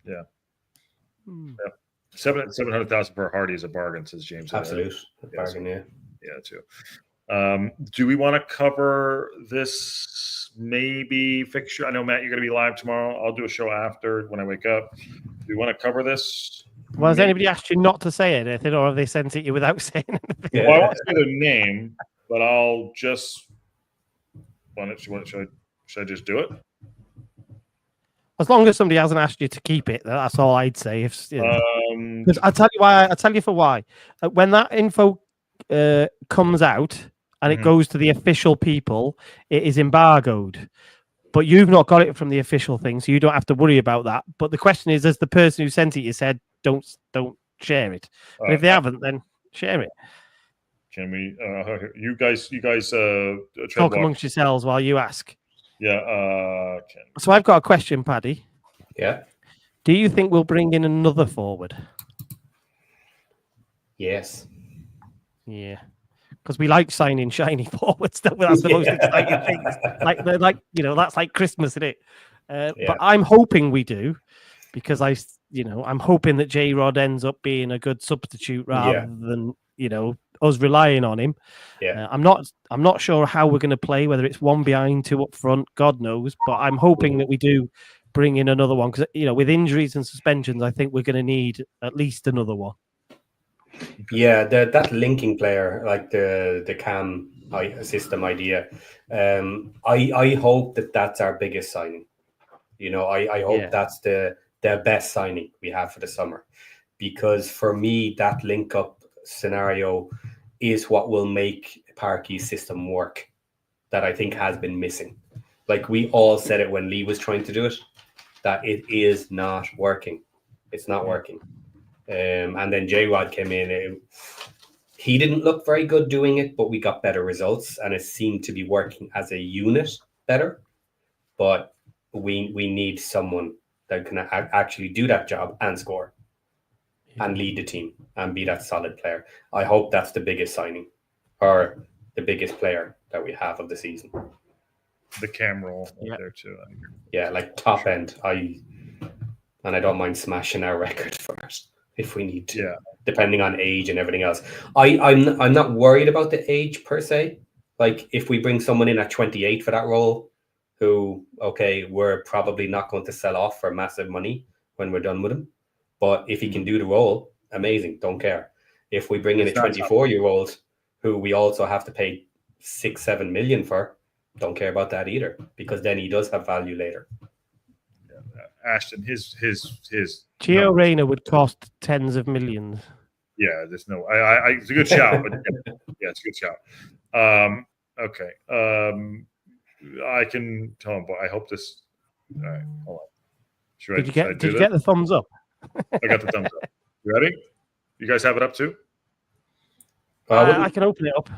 Yeah. Hmm. Yeah. 700,000 for Hardy is a bargain, says James. Absolute bargain, yeah. Yeah, too. Do we want to cover this maybe fixture? I know, Matt, you're going to be live tomorrow. I'll do a show after when I wake up. Do we want to cover this? Well, has anybody asked you not to say anything, or have they sent it you without saying anything? Yeah. Well, I won't say their name, but I'll just. Should I just do it? As long as somebody hasn't asked you to keep it, that's all I'd say. If because I'll tell you why. I'll tell you for why. When that info comes out and it goes to the official people, it is embargoed. But you've not got it from the official thing, so you don't have to worry about that. But the question is, as the person who sent it, you said, don't share it. But if they haven't, then share it. Can we? You guys. Talk amongst yourselves while you ask. Yeah. So I've got a question, Paddy. Yeah. Do you think we'll bring in another forward? Yes. Yeah. Because we like signing shiny forwards. That's the most exciting thing. That's like Christmas, isn't it? But I'm hoping we do, because I'm hoping that J-Rod ends up being a good substitute rather than us relying on him. Yeah. I'm not sure how we're going to play, whether it's one behind, two up front, God knows. But I'm hoping that we do bring in another one, because with injuries and suspensions, I think we're going to need at least another one. Yeah, that linking player, like the cam system idea, I hope that's our biggest signing. I hope that's the best signing we have for the summer, because for me that link up scenario is what will make Parky's system work, that I think has been missing. Like we all said it when Lee was trying to do it, that it is not working. It's not working. And then J-Rod came in. He didn't look very good doing it, but we got better results, and it seemed to be working as a unit better. But we need someone that can actually do that job and score and lead the team and be that solid player. I hope that's the biggest signing, or the biggest player that we have of the season. The cam roll there too. Yeah, like top end. I don't mind smashing our record first if we need to, depending on age and everything else. I'm not worried about the age per se. Like if we bring someone in at 28 for that role, who, we're probably not going to sell off for massive money when we're done with him. But if he can do the role, amazing, don't care. If we bring in a 24-year-old who we also have to pay 6-7 million for, don't care about that either, because then he does have value later. Ashton, his Gio Reyna would cost tens of millions. Yeah, there's no. It's a good shout, but it's a good shout. Okay. I can tell him, but I hope this. All right, hold on. Did you get the thumbs up? I got the thumbs up. You ready? You guys have it up too? I can open it up.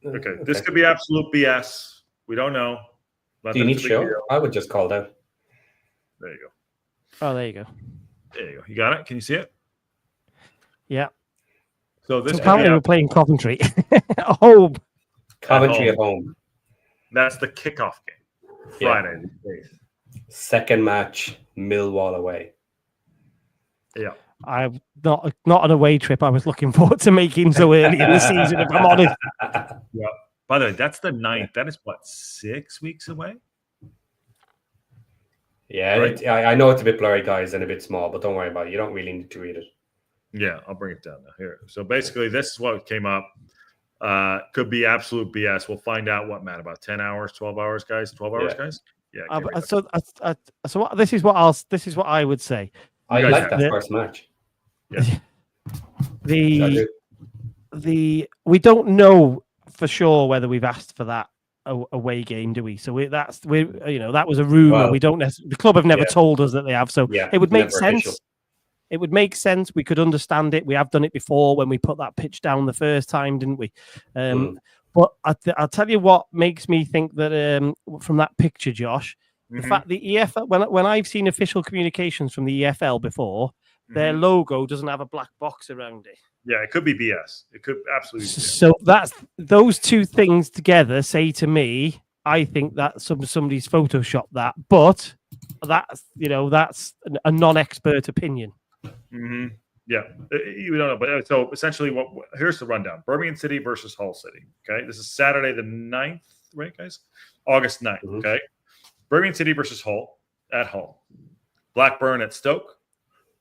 Okay. This could be absolute BS. We don't know. Do you need to show? I would just call that. There you go. Oh, there you go. There you go. You got it? Can you see it? Yeah. So this apparently we're playing Coventry at home. Coventry at home. That's the kickoff game. Friday. Second match, Millwall away. Yeah. I'm not an away trip I was looking forward to making so early in the season, if I'm honest. Yeah. By the way, that's the 9th. That is 6 weeks away? Yeah, right. I know it's a bit blurry, guys, and a bit small, but don't worry about it. You don't really need to read it. Yeah, I'll bring it down now. Here. So basically, this is what came up. Could be absolute BS. We'll find out what, Matt, about 10 hours, 12 hours, guys? 12 hours, guys? Yeah. So this is what I would say. I like that first match. Yeah. We don't know for sure whether we've asked for that away game, do we? So that was a rumor. Well, we don't necessarily. The club have never told us that they have. So it would make sense. Official. It would make sense. We could understand it. We have done it before when we put that pitch down the first time, didn't we? But I'll tell you what makes me think that from that picture, Josh, the fact the EFL, when I've seen official communications from the EFL before, their logo doesn't have a black box around it. Yeah, it could be BS. It could absolutely be BS. So those two things together say to me, I think that somebody's photoshopped that. But that's a non-expert opinion. Mm-hmm. Yeah, you don't know, but so essentially, here's the rundown: Birmingham City versus Hull City. Okay, this is Saturday the 9th, right, guys? August 9th. Mm-hmm. Okay, Birmingham City versus Hull at Hull. Blackburn at Stoke.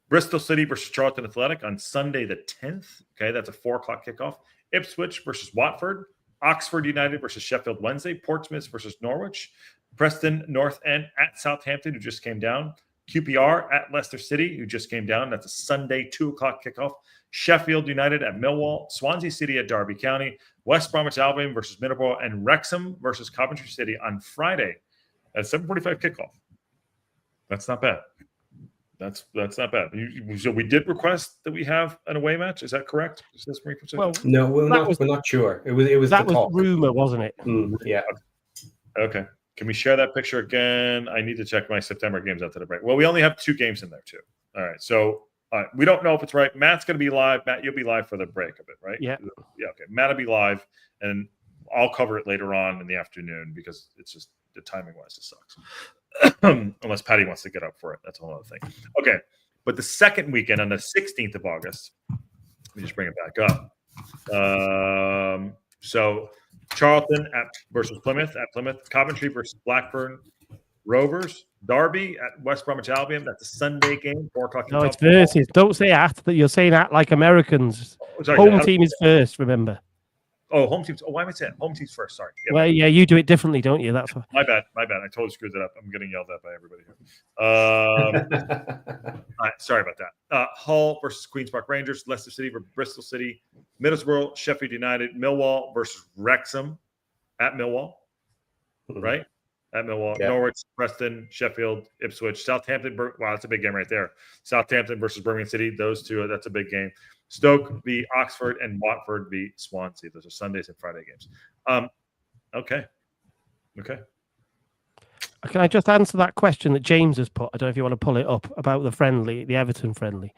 Bristol City versus Charlton Athletic on Sunday the 10th. Okay, that's a 4:00 kickoff. Ipswich versus Watford. Oxford United versus Sheffield Wednesday. Portsmouth versus Norwich. Preston North End at Southampton, who just came down. QPR at Leicester City, who just came down. That's a Sunday 2:00 kickoff. Sheffield United at Millwall. Swansea City at Derby County. West Bromwich Albion versus Middlesbrough. And Wrexham versus Coventry City on Friday at 7:45 kickoff. That's not bad. That's not bad. So we did request that we have an away match. Is that correct? Is this well, no, we're not sure. It was that the was talk. rumor, wasn't it? Yeah. Okay. Can we share that picture again? I need to check my September games after the break. Well, we only have 2 games in there too. All right. So we don't know if it's right. Matt's going to be live. Matt, you'll be live for the break of it, right? Yeah. Yeah. Okay. Matt will be live, and I'll cover it later on in the afternoon because it's just the timing wise, it sucks. Unless Patty wants to get up for it. That's a whole other thing. Okay. But the second weekend on the 16th of August, let me just bring it back up. So Charlton versus Plymouth at Plymouth. Coventry versus Blackburn Rovers. Derby at West Bromwich Albion. That's a Sunday game, 4:00. No, it's versus. Don't say at. That you're saying at like Americans. Home team is first, remember. Oh, home teams. Oh, why am I saying home teams first? Sorry. Yeah, well, yeah, you do it differently, don't you? That's what... My bad. I totally screwed that up. I'm getting yelled at by everybody here. All right, sorry about that. Hull versus Queen's Park Rangers. Leicester City versus Bristol City. Middlesbrough, Sheffield United. Millwall versus Wrexham at Millwall. Right? At Millwall. Yeah. Norwich, Preston, Sheffield, Ipswich. Southampton. Wow, that's a big game right there. Southampton versus Birmingham City. Those two, that's a big game. Stoke v Oxford and Watford v Swansea. Those are Sundays and Friday games. Okay. Can I just answer that question that James has put? I don't know if you want to pull it up about the Everton friendly.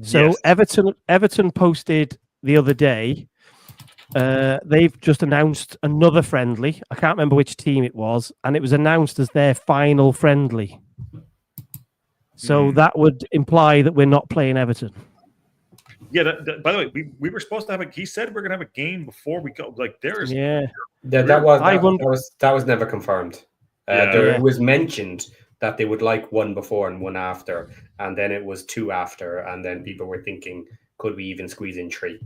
So yes. Everton posted the other day. They've just announced another friendly. I can't remember which team it was, and it was announced as their final friendly. So that would imply that we're not playing Everton. Yeah. By the way, we were supposed to have he said we're gonna have a game before we go. Like there is. Yeah. That was never confirmed. It was mentioned that they would like one before and one after, and then it was 2 after, and then people were thinking, could we even squeeze in 3?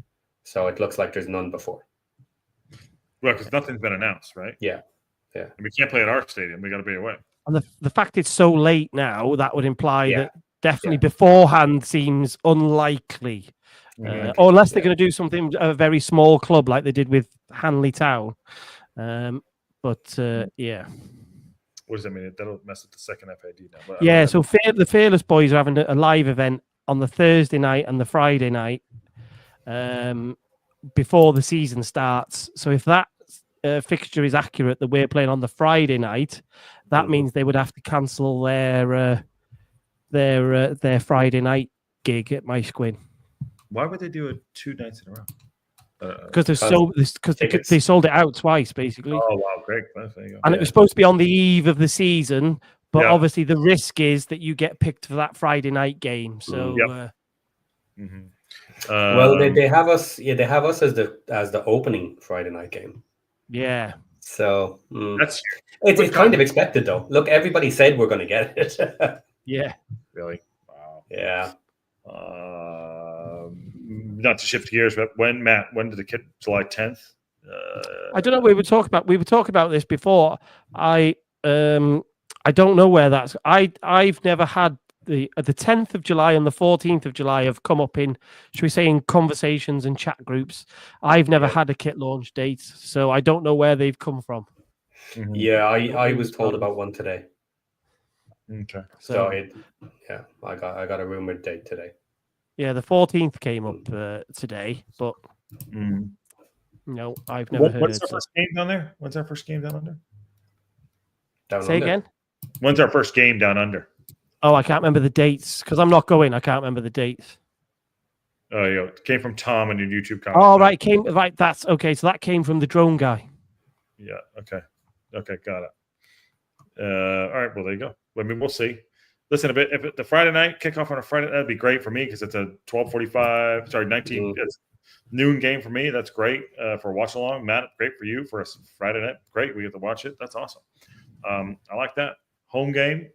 So it looks like there's none before. Well, because nothing's been announced, right? Yeah. And we can't play at our stadium. We got to be away. And the fact it's so late now, that would imply that definitely beforehand seems unlikely. Or unless they're going to do something, a very small club like they did with Hanley Town. What does that mean? That'll mess up the second FAD now. But so the Fearless Boys are having a live event on the Thursday night and the Friday night before the season starts. So if that fixture is accurate that we're playing on the Friday night, that means they would have to cancel their Friday night gig at My Squin. Why would they do it 2 nights in a row? Because they sold it out twice, basically. Oh wow, great! And it was supposed to be on the eve of the season, but obviously the risk is that you get picked for that Friday night game. So, well, they have us. Yeah, they have us as the opening Friday night game. Yeah. So it's kind of expected, though. Look, everybody said we're going to get it. Yeah. Really? Wow. Yeah. Not to shift gears, but when did it hit? July 10th? I don't know. We were talking about this before. I don't know where that's. I've never had the 10th of July and the 14th of July have come up in, should we say, in conversations and chat groups. I've never had a kit launch date, so I don't know where they've come from. Mm-hmm. Yeah, I was told about one today. Okay. So I got a rumored date today. Yeah, the 14th came up today, but no, I've never heard. When's our first game down there? When's our first game down under? Say again? When's our first game down under? Oh, I can't remember the dates because I'm not going. I can't remember the dates. Oh, it came from Tom on your YouTube comment. Oh, right, that's okay. So that came from the drone guy. Yeah. Okay. Got it. All right. Well, there you go. I mean, we'll see. listen, if the Friday night kickoff on a Friday, that'd be great for me because it's a 12:45. Sorry, 19. It's noon game for me. That's great for a watch along. Matt, great for you for a Friday night. Great, we get to watch it. That's awesome. I like that home game.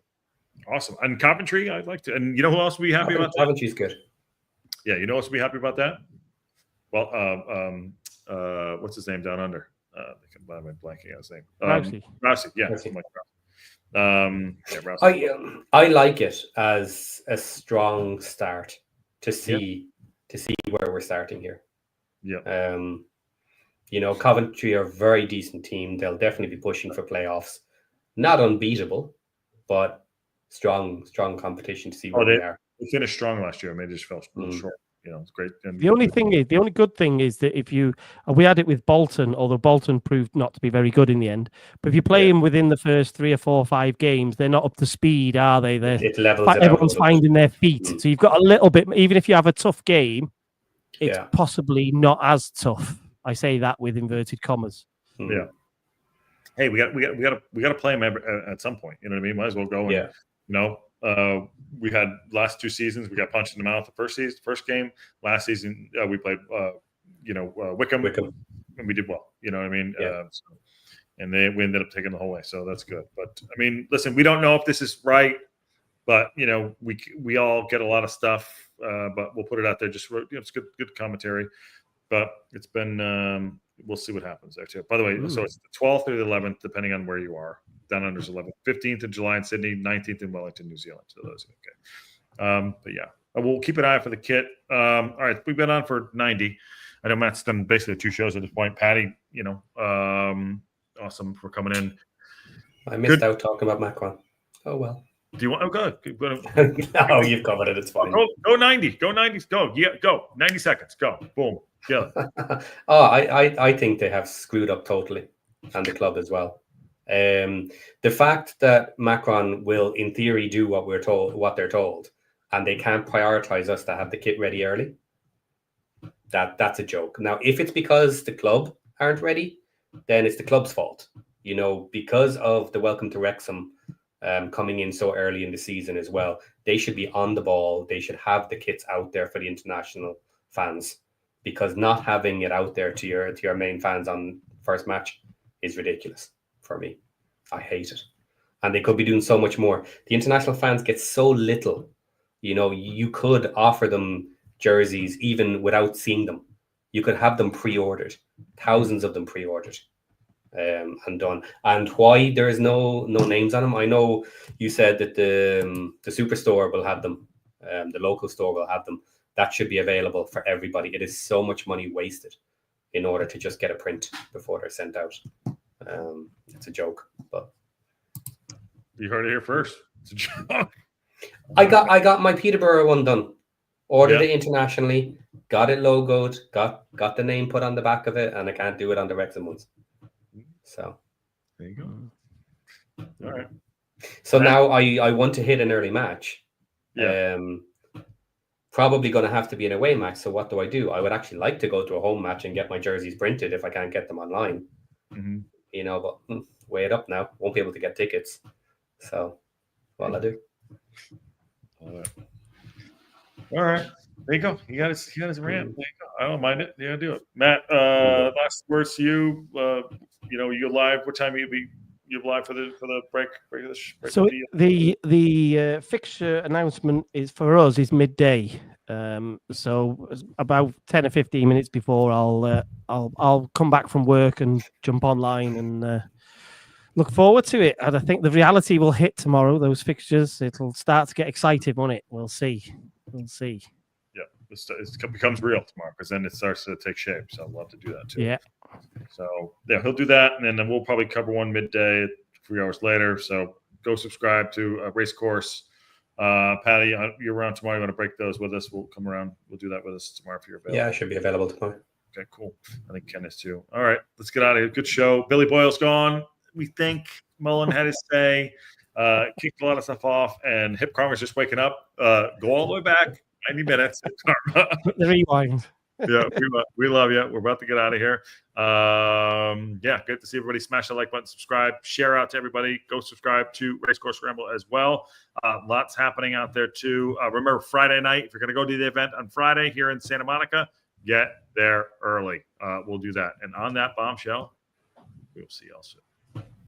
Awesome. And Coventry, I'd like to. And you know who else would be happy about that? Coventry's good. Yeah, you know who else would be happy about that? Well, what's his name down under? I'm blanking on his name. Rousey. Yeah. Rousey. I like it as a strong start to see where we're starting here. Yeah. Coventry are a very decent team. They'll definitely be pushing for playoffs. Not unbeatable, but strong competition to see where they are. They finished strong last year, and they just fell short. It's great. And the only good thing is that if we had it with Bolton, although Bolton proved not to be very good in the end. But if you play them within the first 3 or 4 or 5 games, they're not up to speed, are they? Everyone's finding their feet. So you've got a little bit. Even if you have a tough game, it's possibly not as tough. I say that with inverted commas. Yeah. Hey, we got to play them at some point. You know what I mean? Might as well go. And, we had last 2 seasons. We got punched in the mouth the first game. Last season we played, Wickham, and we did well. You know what I mean? Yeah. And we ended up taking the whole way, so that's good. But I mean, listen, we don't know if this is right, but we all get a lot of stuff, but we'll put it out there. Just it's good commentary. But it's been we'll see what happens there too. By the way, so it's the 12th or the 11th, depending on where you are. Down under's 11th, 15th in July in Sydney, 19th in Wellington, New Zealand. So those are okay. But yeah, we'll keep an eye out for the kit. All right, we've been on for 90. I know Matt's done basically 2 shows at this point. Patty, awesome for coming in. I missed out talking about Macron. Oh well. Do you want? Oh, good. No, you've covered it. It's fine. Go 90. Go 90. Go. Yeah. Go. 90 seconds. Go. Boom. Yeah. I think they have screwed up totally, and the club as well. The fact that Macron will, in theory, do what they're told, and they can't prioritize us to have the kit ready early. That's a joke. Now, if it's because the club aren't ready, then it's the club's fault. Because of the Welcome to Wrexham coming in so early in the season as well, they should be on the ball. They should have the kits out there for the international fans, because not having it out there to your main fans on first match is ridiculous for me. I hate it. And they could be doing so much more. The international fans get so little. You could offer them jerseys even without seeing them. You could have them pre-ordered, thousands of them pre-ordered, and done. And why there is no names on them? I know you said that the superstore will have them, the local store will have them. That should be available for everybody. It is so much money wasted in order to just get a print before they're sent out. It's a joke, but you heard it here first. It's a joke. I got my Peterborough one done. Ordered it internationally, got it logoed, got the name put on the back of it, and I can't do it on the Wrexham ones. So there you go. All right. So now I want to hit an early match. Yeah. Probably going to have to be an away match. So what do? I would actually like to go to a home match and get my jerseys printed if I can't get them online. Mm-hmm. But weigh it up now. Won't be able to get tickets. So what'll I do? All right. There you go. He got his rant. There you go. I don't mind it. Yeah, do it. Matt, last words to you. You live. What time you live for the break? So the fixture announcement is midday. So about 10 or 15 minutes before I'll come back from work and jump online and look forward to it. And I think the reality will hit tomorrow. Those fixtures, it'll start to get exciting, won't it? We'll see. Yeah, it becomes real tomorrow because then it starts to take shape. So I'd love to do that too. Yeah. So he'll do that, and then we'll probably cover one midday, 3 hours later. So go subscribe to Racecourse. Patty, you're around tomorrow. You want to break those with us? We'll come around. We'll do that with us tomorrow if you're available. Yeah, I should be available tomorrow. Okay, cool. I think Ken is too. All right, let's get out of here. Good show. Billy Boyle's gone. We think Mullin had his say. Kicked a lot of stuff off, and Hip Karma's just waking up. Go all the way back. 90 minutes. The rewind. Yeah, we love you. We're about to get out of here. Yeah, good to see everybody. Smash the like button, subscribe, share out to everybody. Go subscribe to Racecourse Ramble as well. Lots happening out there too. Remember, Friday night, if you're going to go to the event on Friday here in Santa Monica, get there early. We'll do that. And on that bombshell, we'll see you all soon.